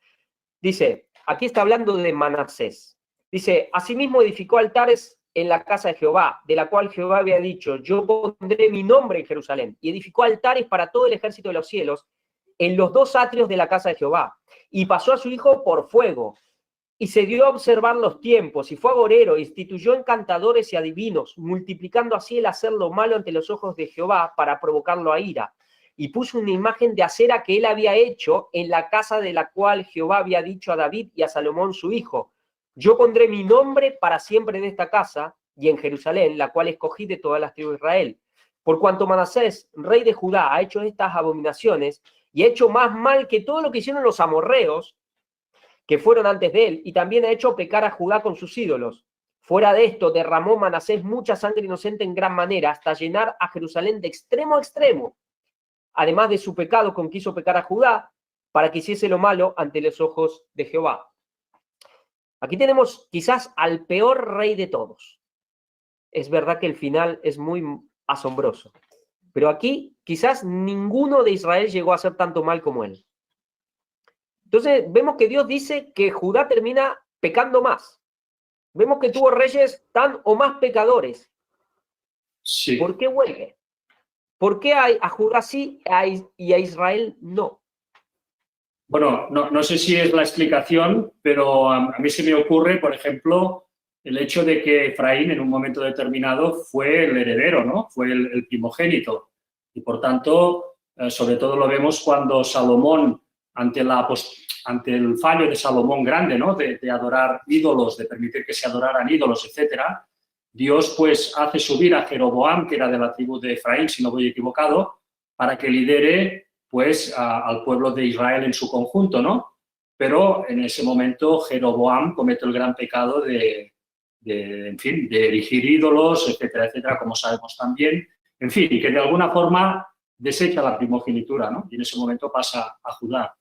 Dice, aquí está hablando de Manasés. Dice, asimismo edificó altares en la casa de Jehová, de la cual Jehová había dicho, yo pondré mi nombre en Jerusalén. Y edificó altares para todo el ejército de los cielos en los dos atrios de la casa de Jehová. Y pasó a su hijo por fuego. Y se dio a observar los tiempos, y fue agorero, instituyó encantadores y adivinos, multiplicando así el hacer lo malo ante los ojos de Jehová para provocarlo a ira. Y puso una imagen de acera que él había hecho en la casa de la cual Jehová había dicho a David y a Salomón su hijo, yo pondré mi nombre para siempre en esta casa y en Jerusalén, la cual escogí de todas las tribus de Israel. Por cuanto Manasés, rey de Judá, ha hecho estas abominaciones y ha hecho más mal que todo lo que hicieron los amorreos, que fueron antes de él, y también ha hecho pecar a Judá con sus ídolos. Fuera de esto, derramó Manasés mucha sangre inocente en gran manera, hasta llenar a Jerusalén de extremo a extremo. Además de su pecado con que hizo pecar a Judá, para que hiciese lo malo ante los ojos de Jehová. Aquí tenemos quizás al peor rey de todos. Es verdad que el final es muy asombroso, pero aquí quizás ninguno de Israel llegó a hacer tanto mal como él. Entonces vemos que Dios dice que Judá termina pecando más. Vemos que tuvo reyes tan o más pecadores. Sí. ¿Por qué vuelve? ¿Por qué a Judá sí y a Israel no? Bueno, no sé si es la explicación, pero a mí se me ocurre, por ejemplo, el hecho de que Efraín en un momento determinado fue el heredero, ¿no? Fue el primogénito. Y por tanto, sobre todo lo vemos cuando Salomón, ante el fallo de Salomón grande, ¿no? De adorar ídolos, de permitir que se adoraran ídolos, etcétera, Dios pues hace subir a Jeroboam, que era de la tribu de Efraín, si no voy equivocado, para que lidere pues al pueblo de Israel en su conjunto, ¿no? Pero en ese momento Jeroboam comete el gran pecado de erigir ídolos, etcétera, etcétera, como sabemos también. En fin, que de alguna forma desecha la primogenitura, ¿no? Y en ese momento pasa a Judá.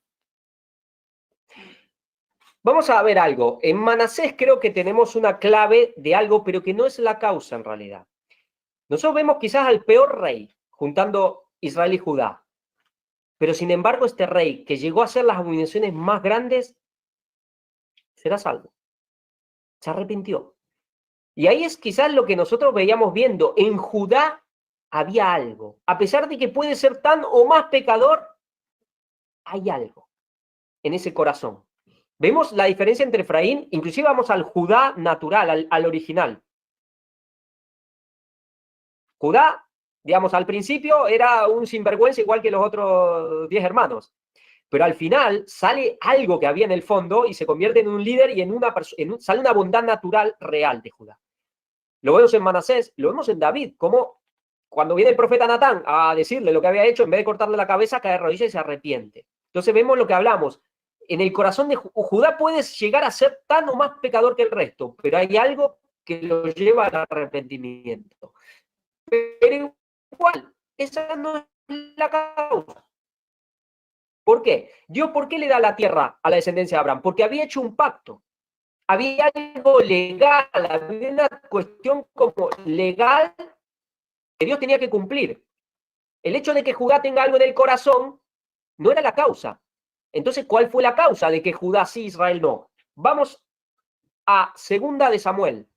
Vamos a ver algo. En Manasés creo que tenemos una clave de algo, pero que no es la causa en realidad. Nosotros vemos quizás al peor rey, juntando Israel y Judá. Pero sin embargo, este rey que llegó a hacer las abominaciones más grandes, será salvo. Se arrepintió. Y ahí es quizás lo que nosotros veíamos viendo. En Judá había algo. A pesar de que puede ser tan o más pecador, hay algo en ese corazón. Vemos la diferencia entre Efraín, inclusive vamos al Judá natural, al original. Judá, digamos, al principio era un sinvergüenza igual que los otros 10 hermanos. Pero al final sale algo que había en el fondo y se convierte en un líder y sale una bondad natural real de Judá. Lo vemos en Manasés, lo vemos en David, como cuando viene el profeta Natán a decirle lo que había hecho, en vez de cortarle la cabeza, cae de rodillas y se arrepiente. Entonces vemos lo que hablamos. En el corazón de Judá puedes llegar a ser tan o más pecador que el resto, pero hay algo que lo lleva al arrepentimiento. Pero igual, esa no es la causa. ¿Por qué? Dios, ¿por qué le da la tierra a la descendencia de Abraham? Porque había hecho un pacto. Había algo legal, había una cuestión como legal que Dios tenía que cumplir. El hecho de que Judá tenga algo en el corazón no era la causa. Entonces, ¿cuál fue la causa de que Judá sí, Israel no? Vamos a 2 de Samuel,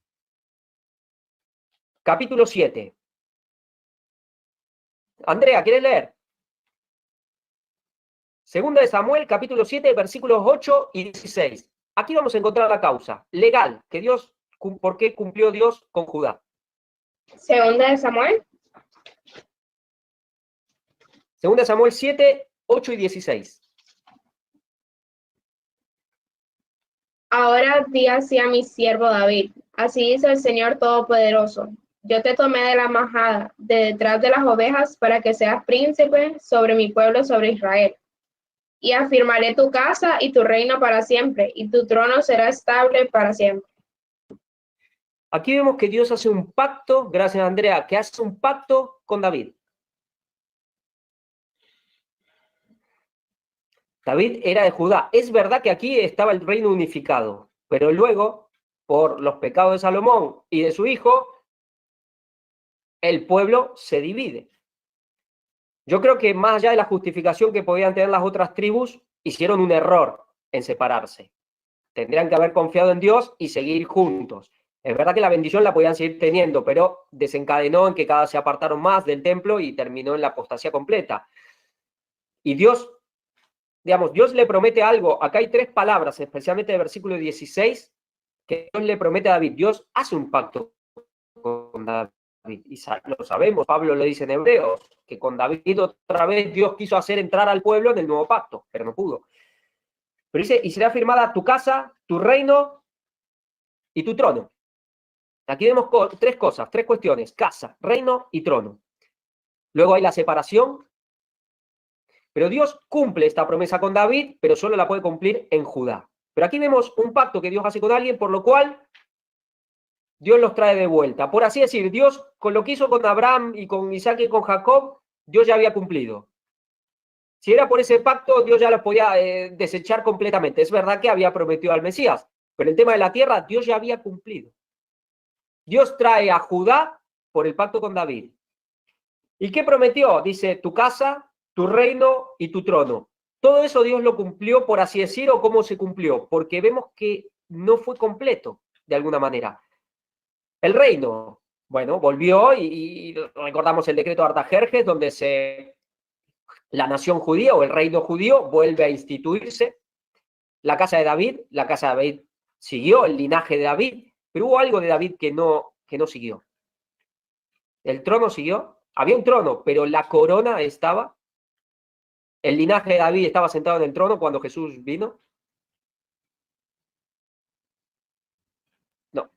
capítulo 7. Andrea, ¿quieres leer? 2 de Samuel, capítulo 7, versículos 8 y 16. Aquí vamos a encontrar la causa legal, que Dios, ¿por qué cumplió Dios con Judá? 2 de Samuel. 2 de Samuel 7, 8 y 16. Ahora di así a mi siervo David, así dice el Señor Todopoderoso. Yo te tomé de la majada, de detrás de las ovejas, para que seas príncipe sobre mi pueblo, sobre Israel. Y afirmaré tu casa y tu reino para siempre, y tu trono será estable para siempre. Aquí vemos que Dios hace un pacto, gracias Andrea, que hace un pacto con David. David era de Judá. Es verdad que aquí estaba el reino unificado, pero luego, por los pecados de Salomón y de su hijo, el pueblo se divide. Yo creo que más allá de la justificación que podían tener las otras tribus, hicieron un error en separarse. Tendrían que haber confiado en Dios y seguir juntos. Es verdad que la bendición la podían seguir teniendo, pero desencadenó en que cada vez se apartaron más del templo y terminó en la apostasía completa. Y Dios, digamos, Dios le promete algo. Acá hay 3 palabras, especialmente del versículo 16, que Dios le promete a David. Dios hace un pacto con David. Y lo sabemos, Pablo lo dice en Hebreos, que con David otra vez Dios quiso hacer entrar al pueblo en el nuevo pacto, pero no pudo. Pero dice, y será firmada tu casa, tu reino y tu trono. Aquí vemos 3 cosas, 3 cuestiones: casa, reino y trono. Luego hay la separación, Pero Dios cumple esta promesa con David, pero solo la puede cumplir en Judá. Pero aquí vemos un pacto que Dios hace con alguien, por lo cual Dios los trae de vuelta. Por así decir, Dios con lo que hizo con Abraham y con Isaac y con Jacob, Dios ya había cumplido. Si era por ese pacto, Dios ya lo podía desechar completamente. Es verdad que había prometido al Mesías, pero el tema de la tierra, Dios ya había cumplido. Dios trae a Judá por el pacto con David. ¿Y qué prometió? Dice, tu casa, tu reino y tu trono. Todo eso Dios lo cumplió, por así decir, o cómo se cumplió, porque vemos que no fue completo, de alguna manera. El reino, bueno, volvió y recordamos el decreto de Artajerjes, donde la nación judía o el reino judío vuelve a instituirse. La casa de David siguió el linaje de David, pero hubo algo de David que no siguió. El trono siguió, había un trono, pero la corona estaba. El linaje de David estaba sentado en el trono cuando Jesús vino. No.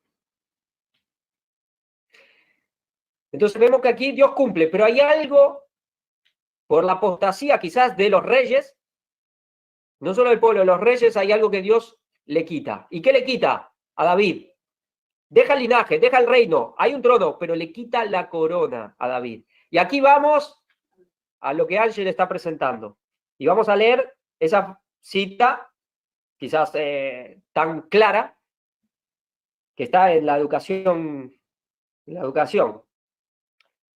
Entonces vemos que aquí Dios cumple, pero hay algo por la apostasía quizás de los reyes, no solo del pueblo de los reyes, hay algo que Dios le quita. ¿Y qué le quita a David? Deja el linaje, deja el reino, hay un trono, pero le quita la corona a David. Y aquí vamos a lo que Ángel está presentando. Y vamos a leer esa cita, quizás tan clara, que está en la educación.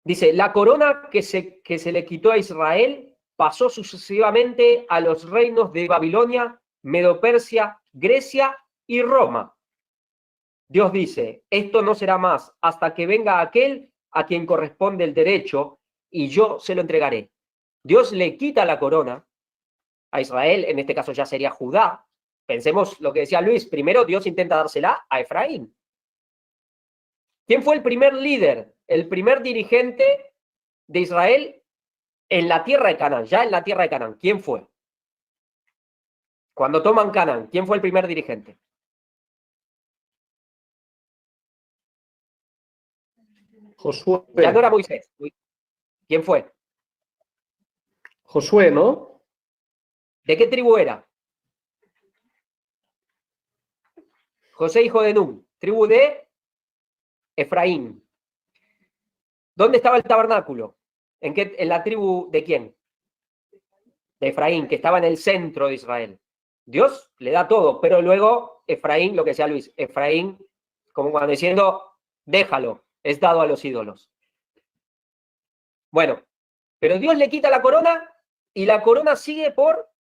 Dice, la corona que se le quitó a Israel pasó sucesivamente a los reinos de Babilonia, Medo-Persia, Grecia y Roma. Dios dice, esto no será más hasta que venga aquel a quien corresponde el derecho y yo se lo entregaré. Dios le quita la corona a Israel, en este caso ya sería Judá. Pensemos lo que decía Luis, primero Dios intenta dársela a Efraín. ¿Quién fue el primer líder, el primer dirigente de Israel en la tierra de Canaán, ya en la tierra de Canaán? ¿Quién fue? Cuando toman Canaán, ¿quién fue el primer dirigente? Josué. Ya no era Moisés. ¿Quién fue? Josué, ¿no? ¿De qué tribu era? José, hijo de Nun, tribu de Efraín. ¿Dónde estaba el tabernáculo? ¿En la tribu de quién? De Efraín, que estaba en el centro de Israel. Dios le da todo, pero luego Efraín, lo que decía Luis, Efraín, como cuando diciendo, déjalo, es dado a los ídolos. Bueno, pero Dios le quita la corona y la corona sigue por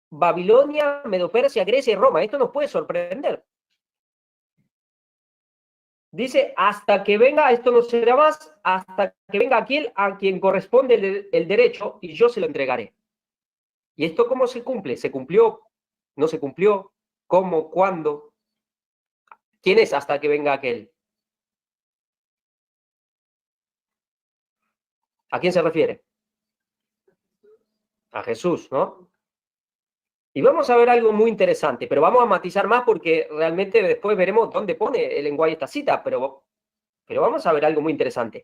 Babilonia, Medo-Persia, Grecia y Roma. Esto nos puede sorprender. Dice, hasta que venga, esto no será más, hasta que venga aquel a quien corresponde el derecho y yo se lo entregaré. ¿Y esto cómo se cumple? ¿Se cumplió? ¿No se cumplió? ¿Cómo? ¿Cuándo? ¿Quién es hasta que venga aquel? ¿A quién se refiere? A Jesús, ¿no? Y vamos a ver algo muy interesante, pero vamos a matizar más porque realmente después veremos dónde pone el lenguaje esta cita, pero vamos a ver algo muy interesante.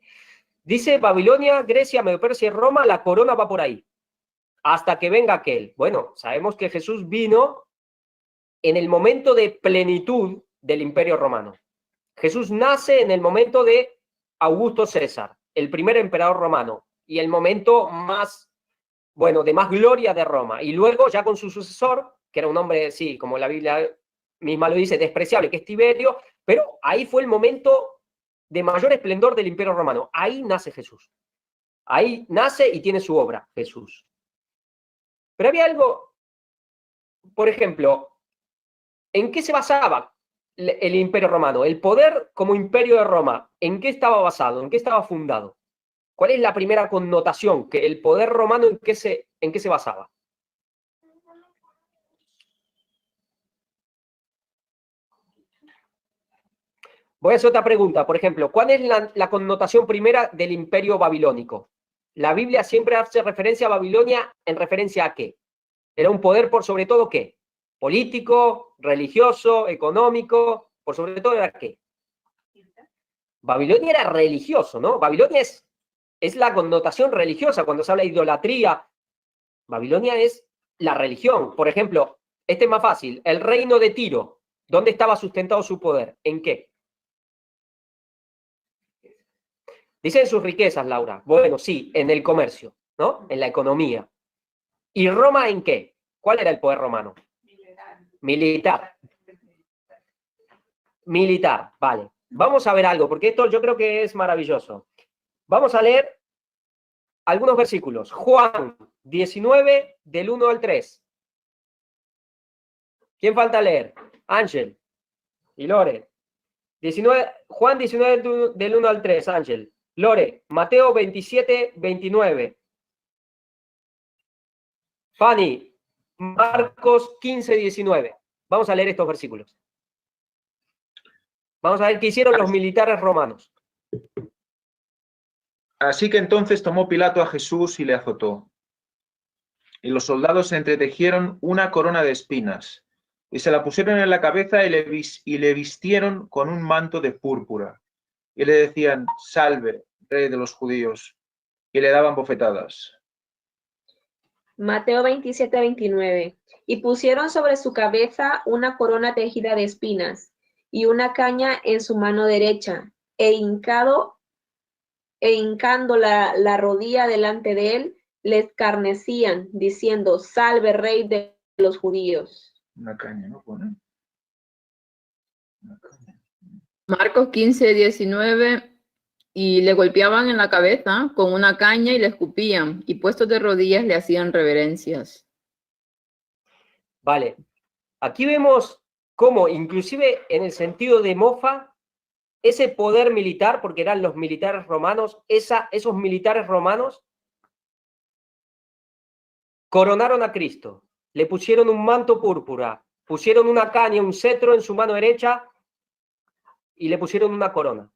Dice Babilonia, Grecia, Medo-Persia y Roma, la corona va por ahí, hasta que venga aquel. Bueno, sabemos que Jesús vino en el momento de plenitud del Imperio Romano. Jesús nace en el momento de Augusto César, el primer emperador romano, y el momento más, bueno, de más gloria de Roma. Y luego ya con su sucesor, que era un hombre, sí, como la Biblia misma lo dice, despreciable, que es Tiberio, pero ahí fue el momento de mayor esplendor del Imperio Romano. Ahí nace Jesús. Ahí nace y tiene su obra, Jesús. Pero había algo, por ejemplo, ¿en qué se basaba el Imperio Romano? El poder como imperio de Roma, ¿en qué estaba basado? ¿En qué estaba fundado? ¿Cuál es la primera connotación? Que el poder romano, ¿en qué se basaba? Voy a hacer otra pregunta. Por ejemplo, ¿cuál es la connotación primera del imperio babilónico? La Biblia siempre hace referencia a Babilonia en referencia a ¿qué? Era un poder por sobre todo ¿qué? Político, religioso, económico, por sobre todo era ¿qué? Babilonia era religioso, ¿no? Babilonia es la connotación religiosa cuando se habla de idolatría. Babilonia es la religión. Por ejemplo, este es más fácil. El reino de Tiro, ¿dónde estaba sustentado su poder? ¿En qué? Dicen sus riquezas, Laura. Bueno, sí, en el comercio, ¿no? En la economía. ¿Y Roma en qué? ¿Cuál era el poder romano? Militar. Militar, vale. Vamos a ver algo, porque esto yo creo que es maravilloso. Vamos a leer algunos versículos. Juan 19, del 1 al 3. ¿Quién falta leer? Ángel y Lore. 19, Juan 19, del 1 al 3, Ángel. Lore, Mateo 27, 29. Fanny, Marcos 15, 19. Vamos a leer estos versículos. Vamos a ver qué hicieron los militares romanos. Así que entonces tomó Pilato a Jesús y le azotó. Y los soldados se entretejieron una corona de espinas, y se la pusieron en la cabeza y le vistieron con un manto de púrpura. Y le decían, salve, rey de los judíos, y le daban bofetadas. Mateo 27, 29. Y pusieron sobre su cabeza una corona tejida de espinas y una caña en su mano derecha, e hincando la rodilla delante de él, le escarnecían, diciendo, salve, rey de los judíos. Una caña, ¿no pone? Una caña. Marcos 15, 19. Y le golpeaban en la cabeza con una caña y le escupían, y puestos de rodillas le hacían reverencias. Vale. Aquí vemos cómo, inclusive en el sentido de mofa, ese poder militar, porque eran los militares romanos, esos militares romanos coronaron a Cristo, le pusieron un manto púrpura, pusieron una caña, un cetro en su mano derecha y le pusieron una corona.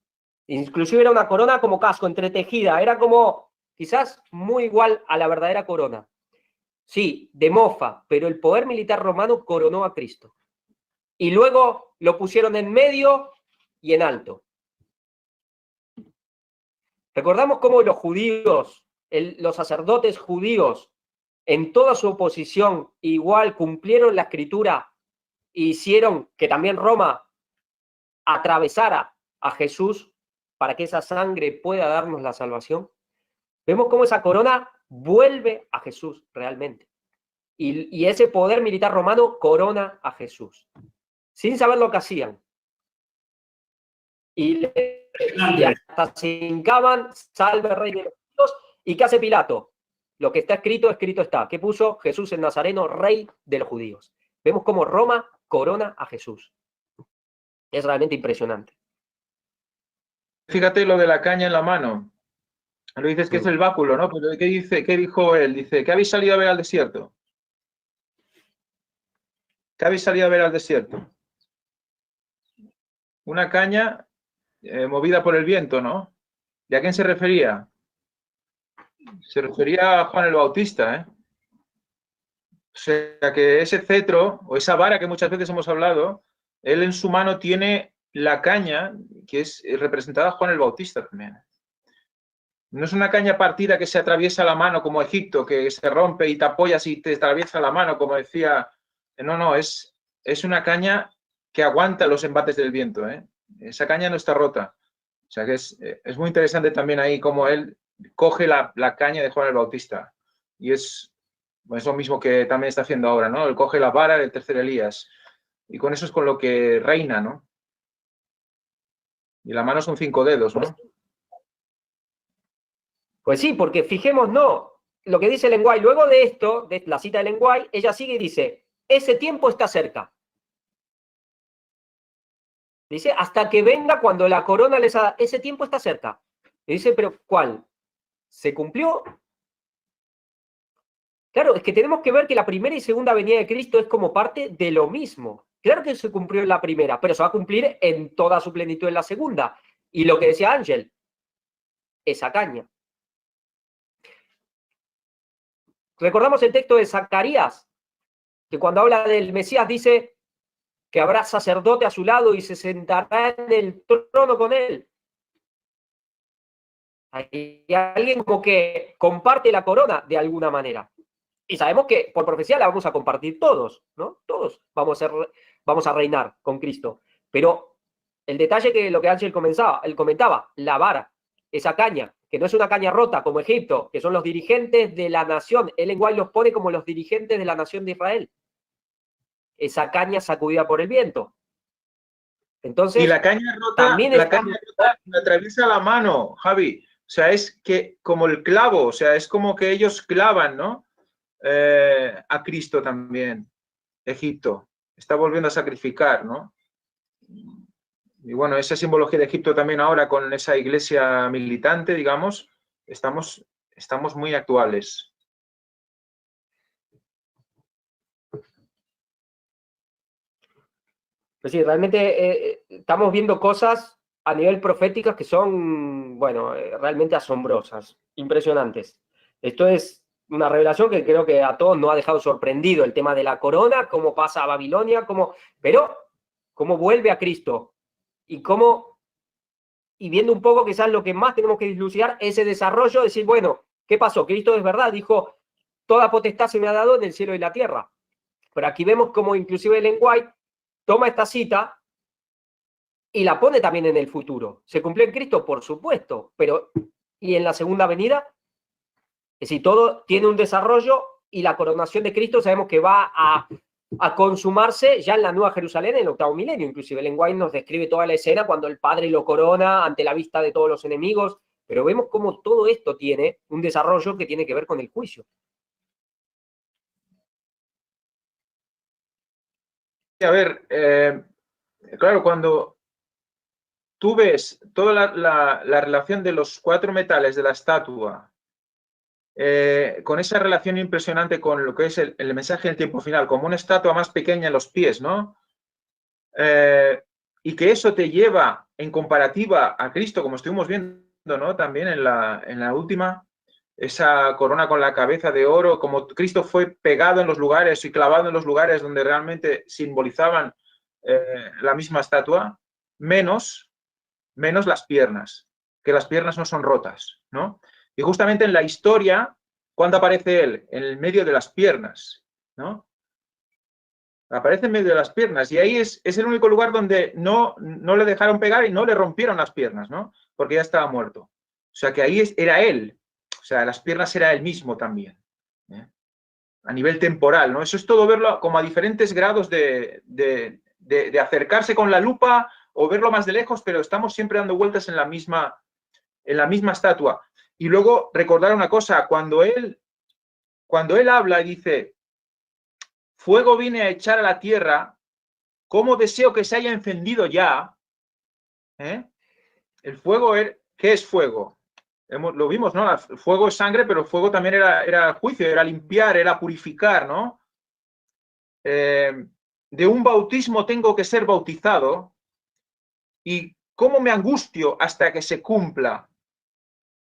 Inclusive era una corona como casco, entretejida, era como quizás muy igual a la verdadera corona. Sí, de mofa, pero el poder militar romano coronó a Cristo. Y luego lo pusieron en medio y en alto. Recordamos cómo los judíos, los sacerdotes judíos, en toda su oposición, igual cumplieron la escritura e hicieron que también Roma atravesara a Jesús para que esa sangre pueda darnos la salvación. Vemos cómo esa corona vuelve a Jesús realmente. Y ese poder militar romano corona a Jesús, sin saber lo que hacían. Y hasta se hincaban, salve rey de los judíos. ¿Y qué hace Pilato? Lo que está escrito, escrito está. ¿Qué puso? Jesús el Nazareno, rey de los judíos. Vemos cómo Roma corona a Jesús. Es realmente impresionante. Fíjate lo de la caña en la mano. Lo dices que es el báculo, ¿no? Pero ¿qué dice? ¿Qué dijo él? Dice, ¿qué habéis salido a ver al desierto? ¿Qué habéis salido a ver al desierto? Una caña movida por el viento, ¿no? ¿Y a quién se refería? Se refería a Juan el Bautista, ¿eh? O sea que ese cetro o esa vara que muchas veces hemos hablado, él en su mano tiene la caña que es representada a Juan el Bautista también. No es una caña partida que se atraviesa la mano como Egipto, que se rompe y te apoyas y te atraviesa la mano, como decía. No, es una caña que aguanta los embates del viento, ¿eh? Esa caña no está rota. O sea que es muy interesante también ahí cómo él coge la caña de Juan el Bautista. Y es lo mismo que también está haciendo ahora, ¿no? Él coge la vara del tercer Elías. Y con eso es con lo que reina, ¿no? Y la mano son 5 dedos, ¿no? Pues sí, porque fijémonos, no, lo que dice Lenguay, luego de esto, de la cita de Lenguay, ella sigue y dice, ese tiempo está cerca. Dice, hasta que venga cuando la corona les haga, ese tiempo está cerca. Y dice, pero ¿cuál? ¿Se cumplió? Claro, es que tenemos que ver que la primera y segunda venida de Cristo es como parte de lo mismo. Claro que se cumplió en la primera, pero se va a cumplir en toda su plenitud en la segunda. Y lo que decía Ángel, esa caña. Recordamos el texto de Zacarías, que cuando habla del Mesías dice que habrá sacerdote a su lado y se sentará en el trono con él. Hay alguien como que comparte la corona de alguna manera. Y sabemos que por profecía la vamos a compartir todos, ¿no? Todos vamos a reinar con Cristo. Pero el detalle que lo que Ángel comentaba, la vara, esa caña, que no es una caña rota como Egipto, que son los dirigentes de la nación. Ellen White los pone como los dirigentes de la nación de Israel. Esa caña sacudida por el viento. Entonces, y la caña rota, la atraviesa la mano, Javi. O sea, es que como el clavo, o sea, es como que ellos clavan, ¿no? A Cristo también. Egipto está volviendo a sacrificar, ¿no? Y bueno, esa simbología de Egipto también ahora con esa iglesia militante, digamos, estamos muy actuales. Pues sí, realmente estamos viendo cosas a nivel profético que son, bueno, realmente asombrosas, impresionantes. Esto es una revelación que creo que a todos nos ha dejado sorprendido, el tema de la corona, cómo pasa a Babilonia, pero cómo vuelve a Cristo y viendo un poco quizás lo que más tenemos que dilucidar, ese desarrollo, decir, bueno, ¿qué pasó? Cristo es verdad, dijo, toda potestad se me ha dado en el cielo y la tierra. Pero aquí vemos como inclusive Ellen White toma esta cita y la pone también en el futuro. ¿Se cumplió en Cristo? Por supuesto, pero ¿y en la segunda venida? Es decir, todo tiene un desarrollo y la coronación de Cristo sabemos que va a consumarse ya en la Nueva Jerusalén, en el 8º milenio. Inclusive Ellen White nos describe toda la escena cuando el Padre lo corona ante la vista de todos los enemigos, pero vemos cómo todo esto tiene un desarrollo que tiene que ver con el juicio. A ver, claro, cuando tú ves toda la relación de los 4 metales de la estatua, con esa relación impresionante con lo que es el mensaje del tiempo final, como una estatua más pequeña en los pies, ¿no? Y que eso te lleva en comparativa a Cristo, como estuvimos viendo, ¿no? También en la última, esa corona con la cabeza de oro, como Cristo fue pegado en los lugares y clavado en los lugares donde realmente simbolizaban la misma estatua, menos las piernas, que las piernas no son rotas, ¿no? Y justamente en la historia, ¿cuándo aparece él? En el medio de las piernas, ¿no? Aparece en medio de las piernas y ahí es el único lugar donde no le dejaron pegar y no le rompieron las piernas, ¿no? Porque ya estaba muerto. O sea que ahí era él. O sea, las piernas era él mismo también. A nivel temporal, ¿no? Eso es todo verlo como a diferentes grados de acercarse con la lupa o verlo más de lejos, pero estamos siempre dando vueltas en la misma estatua. Y luego recordar una cosa, cuando él habla y dice, fuego vine a echar a la tierra, ¿cómo deseo que se haya encendido ya? El fuego, ¿qué es fuego? Lo vimos, ¿no? El fuego es sangre, pero el fuego también era juicio, era limpiar, era purificar, ¿no? De un bautismo tengo que ser bautizado y ¿cómo me angustio hasta que se cumpla?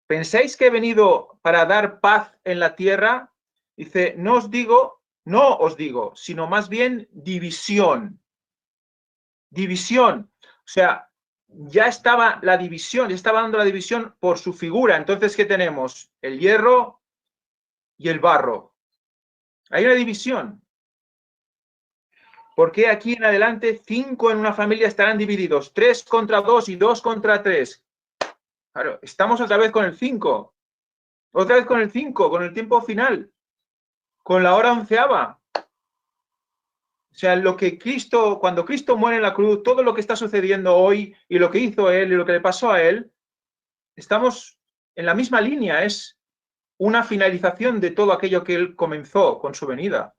¿Pensáis que he venido para dar paz en la tierra? Dice, no os digo, sino más bien división. División. O sea, ya estaba la división, ya estaba dando la división por su figura. Entonces, ¿qué tenemos? El hierro y el barro. Hay una división. ¿Por qué aquí en adelante 5 en una familia estarán divididos? 3 contra 2 y 2 contra 3. Claro, estamos otra vez con el 5. Otra vez con el 5, con el tiempo final. Con la hora 11ª. O sea, cuando Cristo muere en la cruz, todo lo que está sucediendo hoy y lo que hizo él y lo que le pasó a él, estamos en la misma línea. Es una finalización de todo aquello que él comenzó con su venida.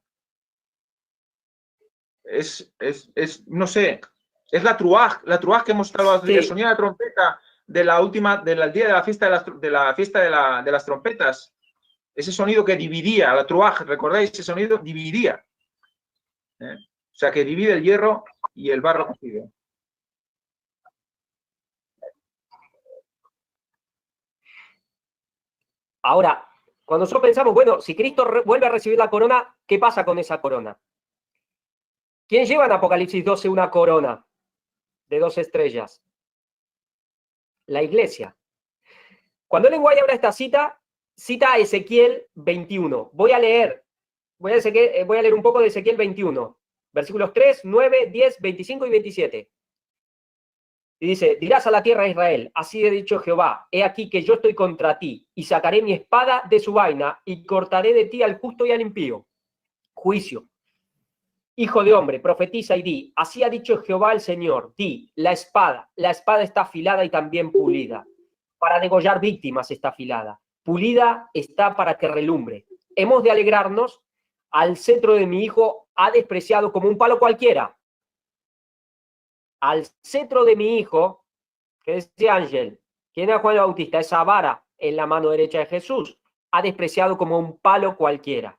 No sé, es la truaj que hemos estado haciendo, el sonido de la trompeta del día de la fiesta de las trompetas. Ese sonido que dividía, la truaj, ¿recordáis? Ese sonido dividía. O sea, que divide el hierro y el barro cocido. Ahora, cuando nosotros pensamos, bueno, si Cristo vuelve a recibir la corona, ¿qué pasa con esa corona? ¿Quién lleva en Apocalipsis 12 una corona de 2 estrellas? La iglesia. Cuando Ellen White habla esta cita a Ezequiel 21. Voy a leer voy a leer un poco de Ezequiel 21, versículos 3, 9, 10, 25 y 27. Y dice, dirás a la tierra de Israel, así ha dicho Jehová, he aquí que yo estoy contra ti, y sacaré mi espada de su vaina, y cortaré de ti al justo y al impío. Juicio. Hijo de hombre, profetiza y di, así ha dicho Jehová el Señor, di, la espada está afilada y también pulida. Para degollar víctimas está afilada. Pulida está para que relumbre. Hemos de alegrarnos, al cetro de mi hijo ha despreciado como un palo cualquiera. Al cetro de mi hijo, que dice Ángel, ¿quién era Juan el Bautista? Esa vara en la mano derecha de Jesús, ha despreciado como un palo cualquiera.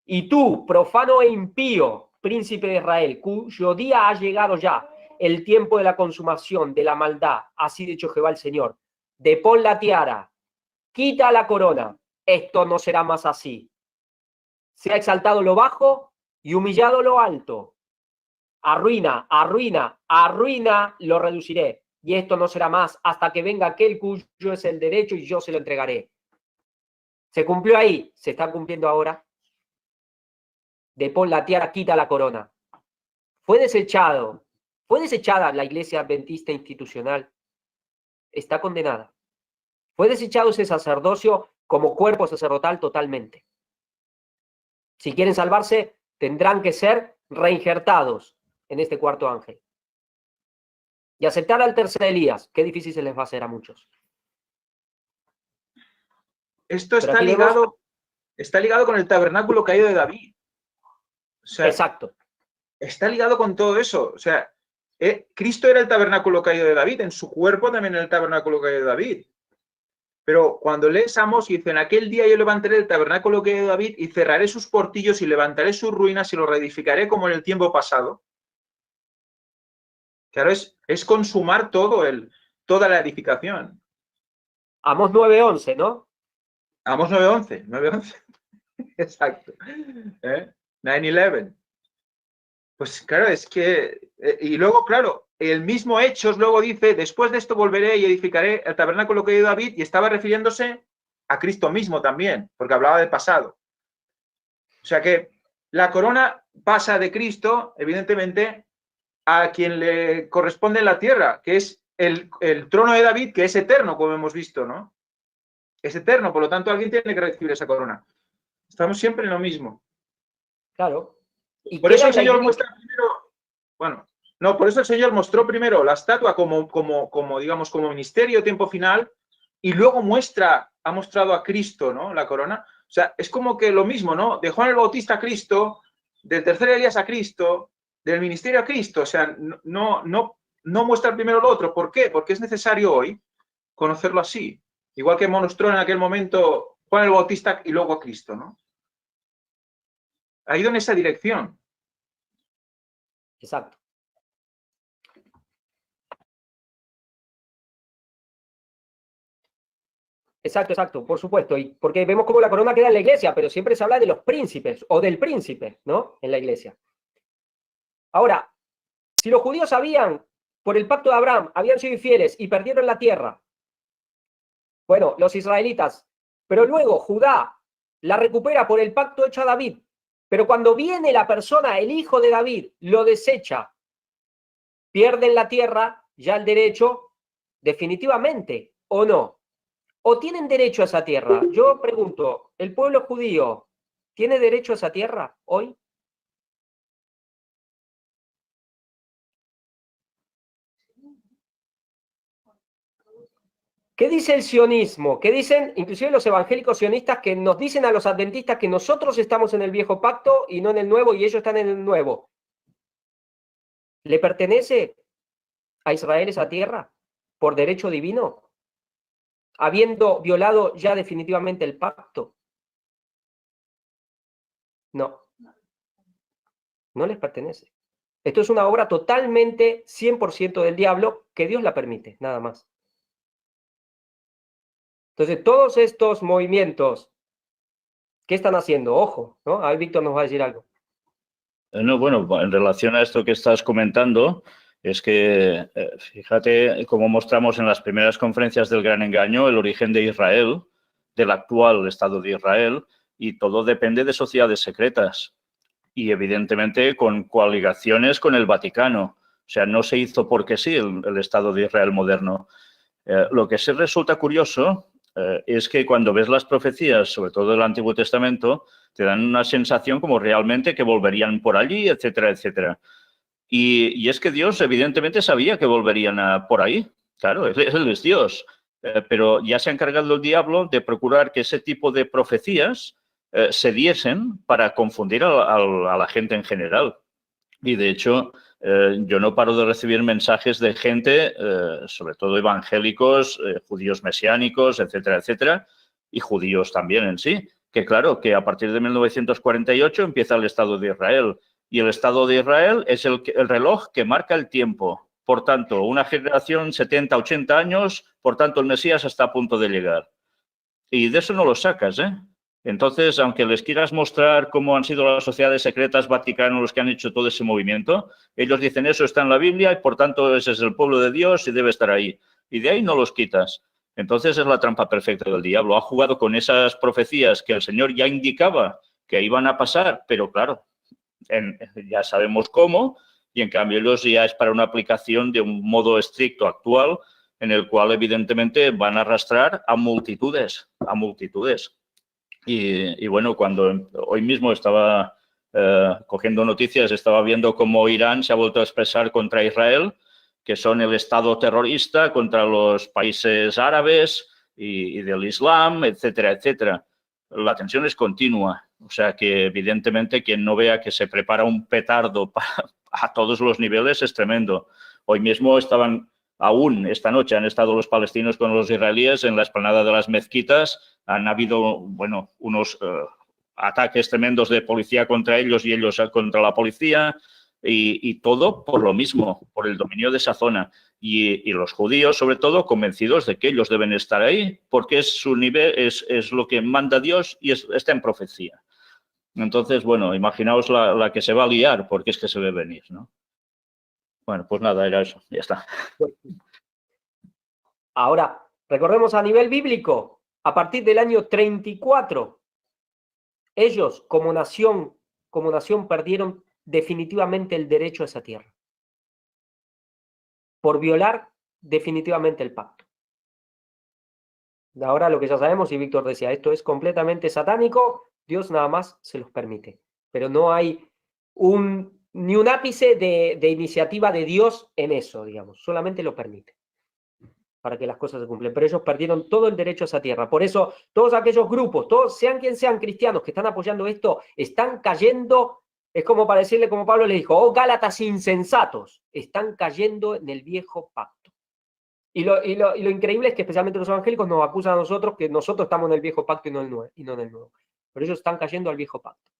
Y tú, profano e impío, príncipe de Israel, cuyo día ha llegado ya, el tiempo de la consumación de la maldad, así ha dicho Jehová el Señor, depón la tiara, quita la corona, esto no será más así. Se ha exaltado lo bajo y humillado lo alto. Arruina, arruina, arruina, lo reduciré. Y esto no será más hasta que venga aquel cuyo es el derecho y yo se lo entregaré. Se cumplió ahí, se está cumpliendo ahora. Depón la tiara, quita la corona. Fue desechada la iglesia adventista institucional. Está condenada. Fue desechado ese sacerdocio como cuerpo sacerdotal totalmente. Si quieren salvarse, tendrán que ser reinjertados en este cuarto ángel. Y aceptar al tercer Elías, qué difícil se les va a hacer a muchos. Esto está ligado con el tabernáculo caído de David. O sea, exacto. Está ligado con todo eso. O sea, Cristo era el tabernáculo caído de David, en su cuerpo también era el tabernáculo caído de David. Pero cuando lees Amós y dice, en aquel día yo levantaré el tabernáculo caído de David y cerraré sus portillos y levantaré sus ruinas y lo reedificaré como en el tiempo pasado. Claro, es consumar toda la edificación. Amós 9:11, ¿no? Amós 9:11. Exacto. 9:11. Pues claro, es que... y luego, claro, el mismo Hechos luego dice, después de esto volveré y edificaré el tabernáculo que dio David, y estaba refiriéndose a Cristo mismo también, porque hablaba del pasado. O sea que la corona pasa de Cristo, evidentemente, a quien le corresponde en la tierra, que es el trono de David, que es eterno, como hemos visto, ¿no? Es eterno, por lo tanto, alguien tiene que recibir esa corona. Estamos siempre en lo mismo. Claro. Y por eso el Señor muestra primero, por eso el Señor mostró primero la estatua digamos, como ministerio, tiempo final, y luego ha mostrado a Cristo, ¿no? La corona. O sea, es como que lo mismo, ¿no? De Juan el Bautista a Cristo, del tercer Elías a Cristo, del ministerio a Cristo. O sea, no muestra primero lo otro. ¿Por qué? Porque es necesario hoy conocerlo así. Igual que mostró en aquel momento Juan el Bautista y luego a Cristo, ¿no? Ha ido en esa dirección. Exacto. Exacto, por supuesto. Y porque vemos cómo la corona queda en la iglesia, pero siempre se habla de los príncipes o del príncipe, ¿no? En la iglesia. Ahora, si los judíos por el pacto de Abraham, habían sido infieles y perdieron la tierra, bueno, los israelitas, pero luego Judá la recupera por el pacto hecho a David, pero cuando viene la persona, el hijo de David, lo desecha, pierden la tierra, ya el derecho, definitivamente, ¿o no? ¿O tienen derecho a esa tierra? Yo pregunto, ¿el pueblo judío tiene derecho a esa tierra hoy? ¿Qué dice el sionismo? ¿Qué dicen inclusive los evangélicos sionistas que nos dicen a los adventistas que nosotros estamos en el viejo pacto y no en el nuevo y ellos están en el nuevo? ¿Le pertenece a Israel esa tierra por derecho divino? Habiendo violado ya definitivamente el pacto. No. No les pertenece. Esto es una obra totalmente 100% del diablo que Dios la permite, nada más. Entonces, todos estos movimientos, ¿qué están haciendo? Ojo, ¿no? Ahí Víctor nos va a decir algo. No, bueno, en relación a esto que estás comentando, es que, fíjate cómo mostramos en las primeras conferencias del Gran Engaño el origen de Israel, del actual Estado de Israel, y todo depende de sociedades secretas y evidentemente con coaligaciones con el Vaticano. O sea, no se hizo porque sí el Estado de Israel moderno. Lo que sí resulta curioso es que cuando ves las profecías, sobre todo del Antiguo Testamento, te dan una sensación como realmente que volverían por allí, etcétera, etcétera. Y es que Dios evidentemente sabía que volverían por ahí. Claro, Él es Dios. Pero ya se ha encargado el diablo de procurar que ese tipo de profecías se diesen para confundir a la gente en general. Y de hecho, yo no paro de recibir mensajes de gente, sobre todo evangélicos, judíos mesiánicos, etcétera, etcétera, y judíos también en sí, que claro, que a partir de 1948 empieza el Estado de Israel. Y el Estado de Israel es el reloj que marca el tiempo. Por tanto, una generación, 70, 80 años, por tanto, el Mesías está a punto de llegar. Y de eso no lo sacas, ¿eh? Entonces, aunque les quieras mostrar cómo han sido las sociedades secretas Vaticano los que han hecho todo ese movimiento, ellos dicen eso está en la Biblia y, por tanto, ese es el pueblo de Dios y debe estar ahí. Y de ahí no los quitas. Entonces, es la trampa perfecta del diablo. Ha jugado con esas profecías que el Señor ya indicaba que iban a pasar, pero claro, ya sabemos cómo, y en cambio ellos ya es para una aplicación de un modo estricto actual en el cual evidentemente van a arrastrar a multitudes, Y bueno, cuando hoy mismo estaba cogiendo noticias, estaba viendo cómo Irán se ha vuelto a expresar contra Israel, que son el Estado terrorista contra los países árabes y del Islam, etcétera, etcétera. La tensión es continua. O sea que, evidentemente, quien no vea que se prepara un petardo a todos los niveles es tremendo. Hoy mismo esta noche han estado los palestinos con los israelíes en la explanada de las mezquitas. Han habido, bueno, unos ataques tremendos de policía contra ellos y ellos contra la policía. Y todo por lo mismo, por el dominio de esa zona. Y los judíos, sobre todo, convencidos de que ellos deben estar ahí porque es su nivel, es lo que manda Dios y está en profecía. Entonces, bueno, imaginaos la que se va a liar porque es que se ve venir, ¿no? Bueno, pues nada, era eso, ya está. Ahora, recordemos a nivel bíblico, a partir del año 34, ellos como nación perdieron definitivamente el derecho a esa tierra, por violar definitivamente el pacto. Ahora lo que ya sabemos, y Víctor decía, esto es completamente satánico, Dios nada más se los permite, pero no hay ni un ápice de iniciativa de Dios en eso, digamos, solamente lo permite para que las cosas se cumplen, pero ellos perdieron todo el derecho a esa tierra. Por eso todos aquellos grupos, todos sean quien sean cristianos que están apoyando esto, están cayendo. Es como para decirle, como Pablo le dijo, oh Gálatas insensatos, están cayendo en el viejo pacto. Y lo increíble es que especialmente los evangélicos nos acusan a nosotros que nosotros estamos en el viejo pacto y no en el nuevo. Pero ellos están cayendo al viejo pacto.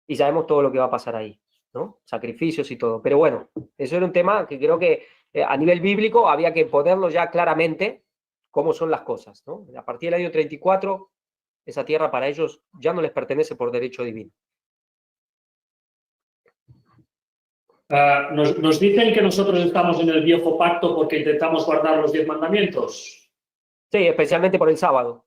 Y sabemos todo lo que va a pasar ahí, ¿no? Sacrificios y todo. Pero bueno, eso era un tema que creo que a nivel bíblico había que ponerlo ya claramente cómo son las cosas, ¿no? A partir del año 34, esa tierra para ellos ya no les pertenece por derecho divino. Nos dicen que nosotros estamos en el viejo pacto porque intentamos guardar los 10 mandamientos. Sí, especialmente por el sábado.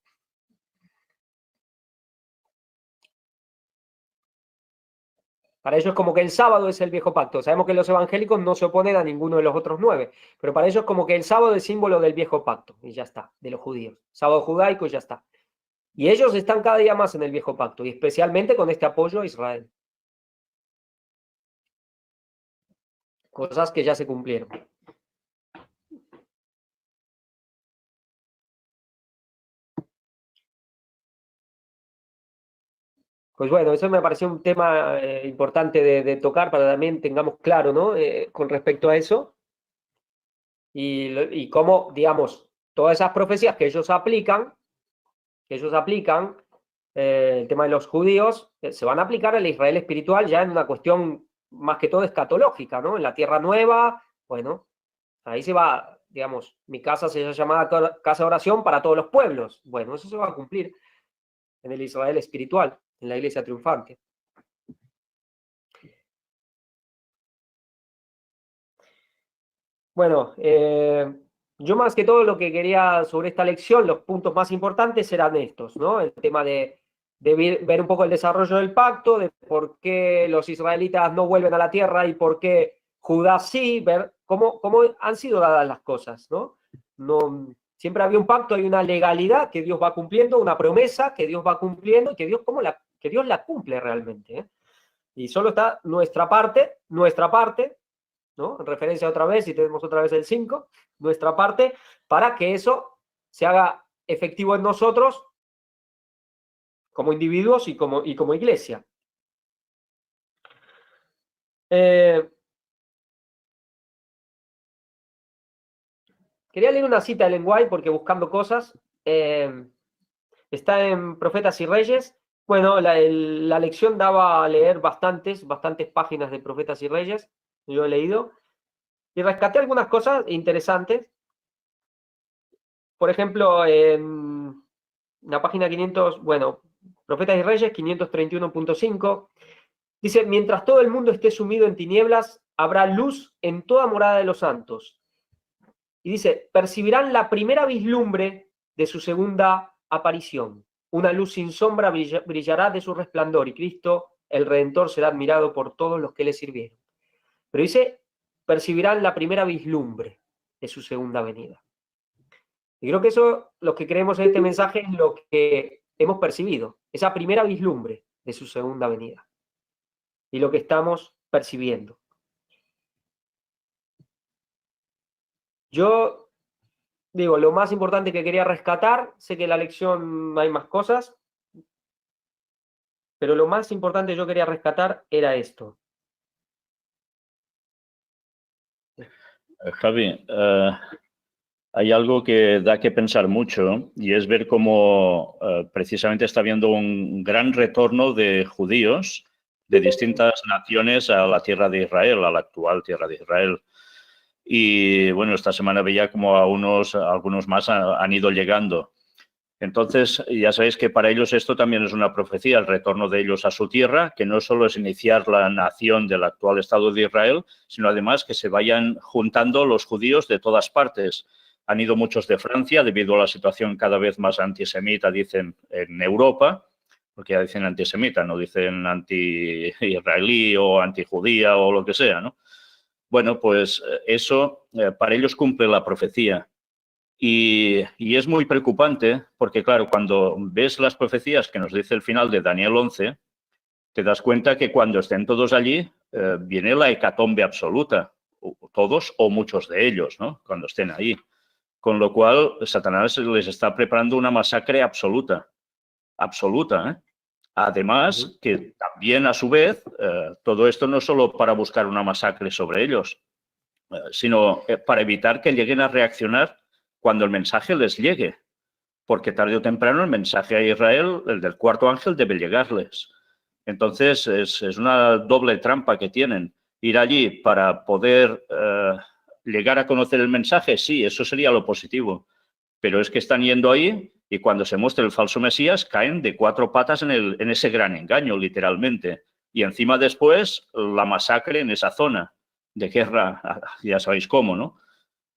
Para ellos es como que el sábado es el viejo pacto. Sabemos que los evangélicos no se oponen a ninguno de los otros 9, pero para ellos es como que el sábado es símbolo del viejo pacto, y ya está, de los judíos. Sábado judaico y ya está. Y ellos están cada día más en el viejo pacto, y especialmente con este apoyo a Israel. Cosas que ya se cumplieron. Pues bueno, eso me pareció un tema importante de tocar para que también tengamos claro, ¿no? Con respecto a eso. Y cómo, digamos, todas esas profecías que ellos aplican, el tema de los judíos, se van a aplicar al Israel espiritual ya en una cuestión más que todo escatológica, ¿no? En la tierra nueva, bueno, ahí se va, digamos, mi casa se llama casa de oración para todos los pueblos. Bueno, eso se va a cumplir en el Israel espiritual, en la iglesia triunfante. Bueno, yo más que todo lo que quería sobre esta lección, los puntos más importantes eran estos, ¿no? El tema de ver un poco el desarrollo del pacto, de por qué los israelitas no vuelven a la tierra y por qué Judá sí, ver cómo han sido dadas las cosas, ¿no? Siempre había un pacto, hay una legalidad que Dios va cumpliendo, una promesa que Dios va cumpliendo y que Dios, que Dios la cumple realmente, ¿eh? Y solo está nuestra parte, ¿no? En referencia otra vez, si tenemos otra vez el 5, nuestra parte, para que eso se haga efectivo en nosotros como individuos y como iglesia. Quería leer una cita de Ellen White porque buscando cosas, está en Profetas y Reyes. Bueno, la lección daba a leer bastantes páginas de Profetas y Reyes, yo he leído, y rescaté algunas cosas interesantes. Por ejemplo, en la página 500, bueno, Profetas y Reyes 531.5, dice, mientras todo el mundo esté sumido en tinieblas, habrá luz en toda morada de los santos. Y dice, percibirán la primera vislumbre de su segunda aparición. Una luz sin sombra brillará de su resplandor y Cristo, el Redentor, será admirado por todos los que le sirvieron. Pero dice, percibirán la primera vislumbre de su segunda venida. Y creo que eso, lo que creemos en este mensaje, es lo que hemos percibido, esa primera vislumbre de su segunda venida. Y lo que estamos percibiendo. Yo digo, lo más importante que quería rescatar, sé que en la lección hay más cosas, pero lo más importante que yo quería rescatar era esto. Javi, hay algo que da que pensar mucho y es ver cómo precisamente está habiendo un gran retorno de judíos de distintas naciones a la tierra de Israel, a la actual tierra de Israel. Y bueno, esta semana veía como algunos más han ido llegando. Entonces, ya sabéis que para ellos esto también es una profecía, el retorno de ellos a su tierra, que no solo es iniciar la nación del actual Estado de Israel, sino además que se vayan juntando los judíos de todas partes. Han ido muchos de Francia debido a la situación cada vez más antisemita, dicen, en Europa, porque ya dicen antisemita, no dicen anti-israelí o antijudía o lo que sea, ¿no? Bueno, pues eso para ellos cumple la profecía. Y es muy preocupante porque, claro, cuando ves las profecías que nos dice el final de Daniel 11, te das cuenta que cuando estén todos allí viene la hecatombe absoluta, todos o muchos de ellos, ¿no? Cuando estén ahí. Con lo cual, Satanás les está preparando una masacre absoluta, ¿eh? Además, que también, a su vez, todo esto no es solo para buscar una masacre sobre ellos, sino para evitar que lleguen a reaccionar cuando el mensaje les llegue. Porque tarde o temprano el mensaje a Israel, el del cuarto ángel, debe llegarles. Entonces, es una doble trampa que tienen. Ir allí para poder llegar a conocer el mensaje, sí, eso sería lo positivo. Pero es que están yendo ahí y cuando se muestra el falso Mesías caen de cuatro patas en ese gran engaño, literalmente. Y encima después la masacre en esa zona de guerra, ya sabéis cómo, ¿no?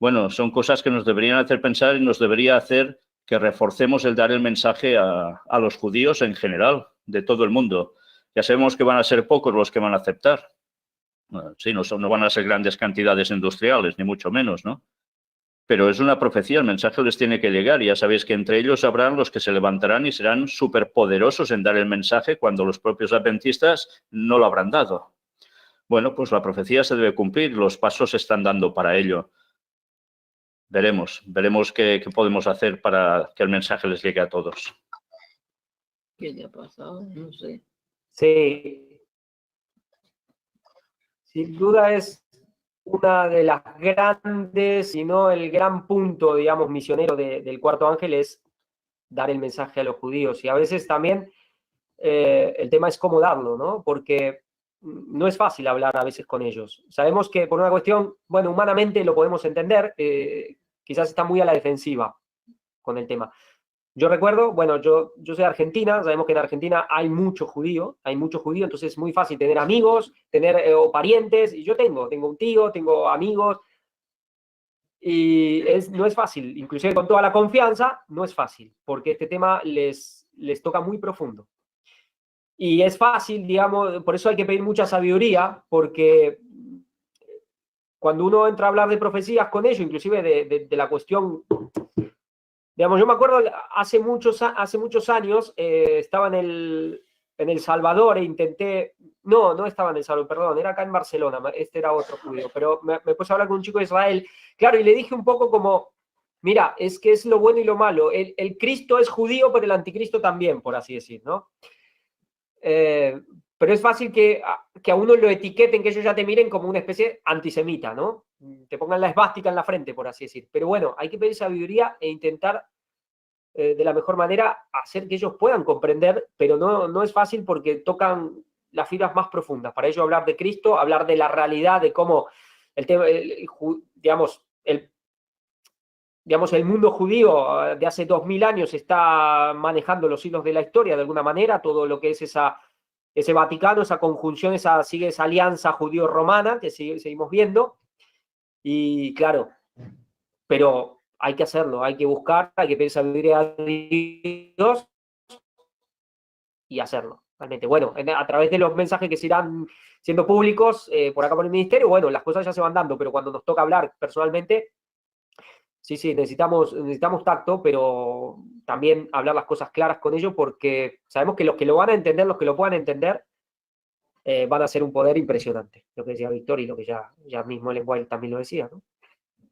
Bueno, son cosas que nos deberían hacer pensar y nos debería hacer que reforcemos el dar el mensaje a los judíos en general, de todo el mundo. Ya sabemos que van a ser pocos los que van a aceptar. Sí, no van a ser grandes cantidades industriales, ni mucho menos, ¿no? Pero es una profecía, el mensaje les tiene que llegar. Y ya sabéis que entre ellos habrán los que se levantarán y serán superpoderosos en dar el mensaje cuando los propios adventistas no lo habrán dado. Bueno, pues la profecía se debe cumplir, los pasos se están dando para ello. Veremos qué podemos hacer para que el mensaje les llegue a todos. ¿Qué le ha pasado? No sé. Sí. Sin duda es una de las grandes, si no el gran punto, digamos, misionero del cuarto ángel es dar el mensaje a los judíos. Y a veces también el tema es cómo darlo, ¿no? Porque no es fácil hablar a veces con ellos. Sabemos que por una cuestión, bueno, humanamente lo podemos entender, quizás está muy a la defensiva con el tema. Yo recuerdo, bueno, yo soy de Argentina, sabemos que en Argentina hay mucho judío, entonces es muy fácil tener amigos, tener o parientes, y yo tengo un tío, tengo amigos, y no es fácil, inclusive con toda la confianza, no es fácil, porque este tema les toca muy profundo, Y es fácil, digamos, por eso hay que pedir mucha sabiduría, porque cuando uno entra a hablar de profecías con ellos, inclusive de la cuestión, digamos, yo me acuerdo hace muchos años, estaba en El Salvador e intenté, no estaba en El Salvador, perdón, era acá en Barcelona, este era otro judío, pero me puse a hablar con un chico de Israel, claro, y le dije un poco como, mira, es que es lo bueno y lo malo, el Cristo es judío, pero el anticristo también, por así decir, ¿no? Pero es fácil que a uno lo etiqueten, que ellos ya te miren como una especie antisemita, ¿no? Te pongan la esvástica en la frente, por así decir. Pero bueno, hay que pedir sabiduría e intentar de la mejor manera hacer que ellos puedan comprender, pero no es fácil porque tocan las fibras más profundas. Para ello hablar de Cristo, hablar de la realidad, de cómo el tema, digamos, el mundo judío de hace 2000 años está manejando los hilos de la historia de alguna manera, todo lo que es ese Vaticano, esa conjunción, sigue esa alianza judío-romana que seguimos viendo. Y claro, pero hay que hacerlo, hay que buscar, hay que pedir sabiduría a Dios y hacerlo, realmente. Bueno, a través de los mensajes que se irán siendo públicos por acá por el ministerio, bueno, las cosas ya se van dando, pero cuando nos toca hablar personalmente, sí, necesitamos tacto, pero también hablar las cosas claras con ellos, porque sabemos que los que lo van a entender, los que lo puedan entender, van a ser un poder impresionante. Lo que decía Víctor y lo que ya mismo Ellen White también lo decía, ¿no?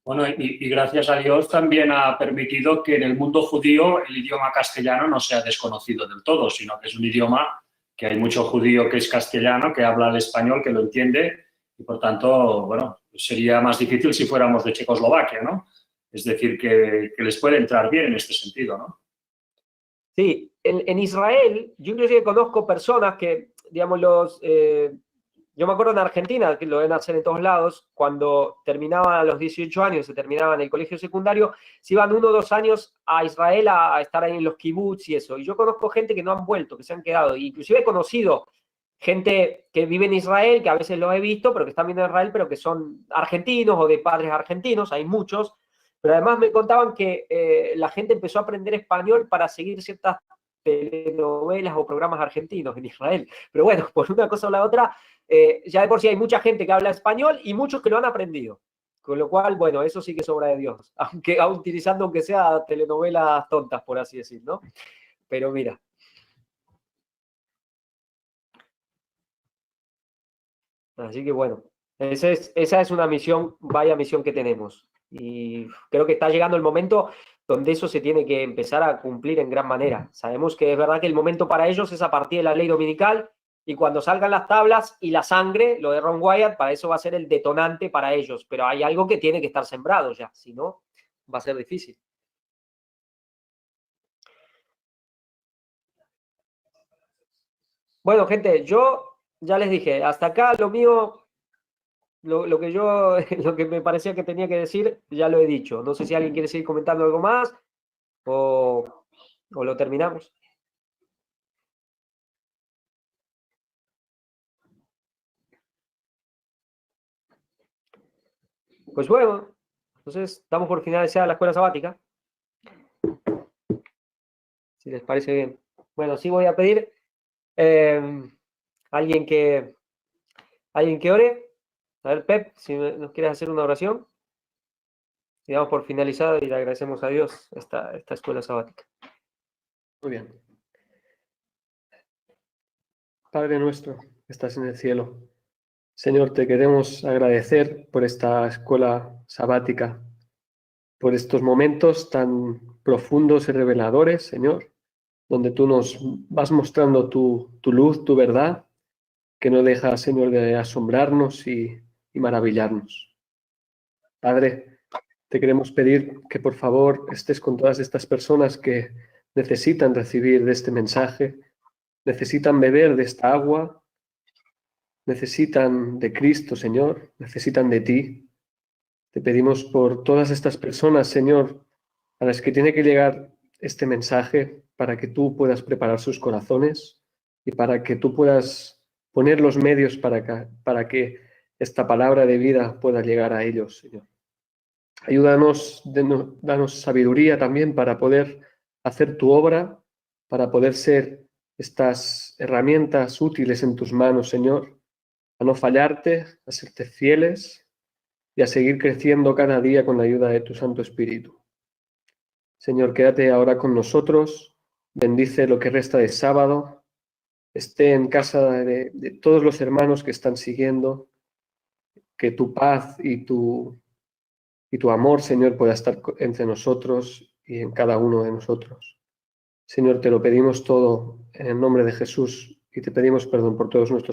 Bueno, y gracias a Dios también ha permitido que en el mundo judío el idioma castellano no sea desconocido del todo, sino que es un idioma que hay mucho judío que es castellano, que habla el español, que lo entiende, y por tanto, bueno, sería más difícil si fuéramos de Checoslovaquia, ¿no? Es decir, que les puede entrar bien en este sentido, ¿no? Sí, en Israel, yo inclusive conozco personas que, digamos, yo me acuerdo en Argentina, que lo deben hacer en todos lados, cuando terminaban a los 18 años, se terminaban el colegio secundario, se iban 1 o 2 años a Israel a estar ahí en los kibbutz y eso. Y yo conozco gente que no han vuelto, que se han quedado. Inclusive he conocido gente que vive en Israel, que a veces los he visto, pero que están viendo en Israel, pero que son argentinos o de padres argentinos, hay muchos. Pero además me contaban que la gente empezó a aprender español para seguir ciertas telenovelas o programas argentinos en Israel. Pero bueno, por una cosa o la otra, ya de por sí hay mucha gente que habla español y muchos que lo han aprendido. Con lo cual, bueno, eso sí que es obra de Dios. Aunque utilizando, aunque sea telenovelas tontas, por así decir, ¿no? Pero mira. Así que bueno, esa es una misión, vaya misión que tenemos. Y creo que está llegando el momento donde eso se tiene que empezar a cumplir en gran manera. Sabemos que es verdad que el momento para ellos es a partir de la ley dominical, y cuando salgan las tablas y la sangre, lo de Ron Wyatt, para eso va a ser el detonante para ellos. Pero hay algo que tiene que estar sembrado ya, si no, va a ser difícil. Bueno, gente, yo ya les dije, hasta acá lo mío, lo que me parecía que tenía que decir, ya lo he dicho. No sé si alguien quiere seguir comentando algo más o lo terminamos. Pues bueno, entonces damos por finalizada la escuela sabática. Si les parece bien. Bueno, sí voy a pedir alguien que ore. A ver, Pep, si nos quieres hacer una oración. Y damos por finalizado y le agradecemos a Dios esta escuela sabática. Muy bien. Padre nuestro, que estás en el cielo. Señor, te queremos agradecer por esta escuela sabática, por estos momentos tan profundos y reveladores, Señor, donde tú nos vas mostrando tu luz, tu verdad, que no deja, Señor, de asombrarnos y maravillarnos. Padre, te queremos pedir que por favor estés con todas estas personas que necesitan recibir de este mensaje, necesitan beber de esta agua, necesitan de Cristo, Señor, necesitan de ti. Te pedimos por todas estas personas, Señor, a las que tiene que llegar este mensaje, para que tú puedas preparar sus corazones y para que tú puedas poner los medios para que esta palabra de vida pueda llegar a ellos, Señor. Ayúdanos, danos sabiduría también para poder hacer tu obra, para poder ser estas herramientas útiles en tus manos, Señor, a no fallarte, a serte fieles y a seguir creciendo cada día con la ayuda de tu Santo Espíritu. Señor, quédate ahora con nosotros, bendice lo que resta de sábado, esté en casa de todos los hermanos que están siguiendo, que tu paz y tu amor, Señor, pueda estar entre nosotros y en cada uno de nosotros. Señor, te lo pedimos todo en el nombre de Jesús y te pedimos perdón por todos nuestros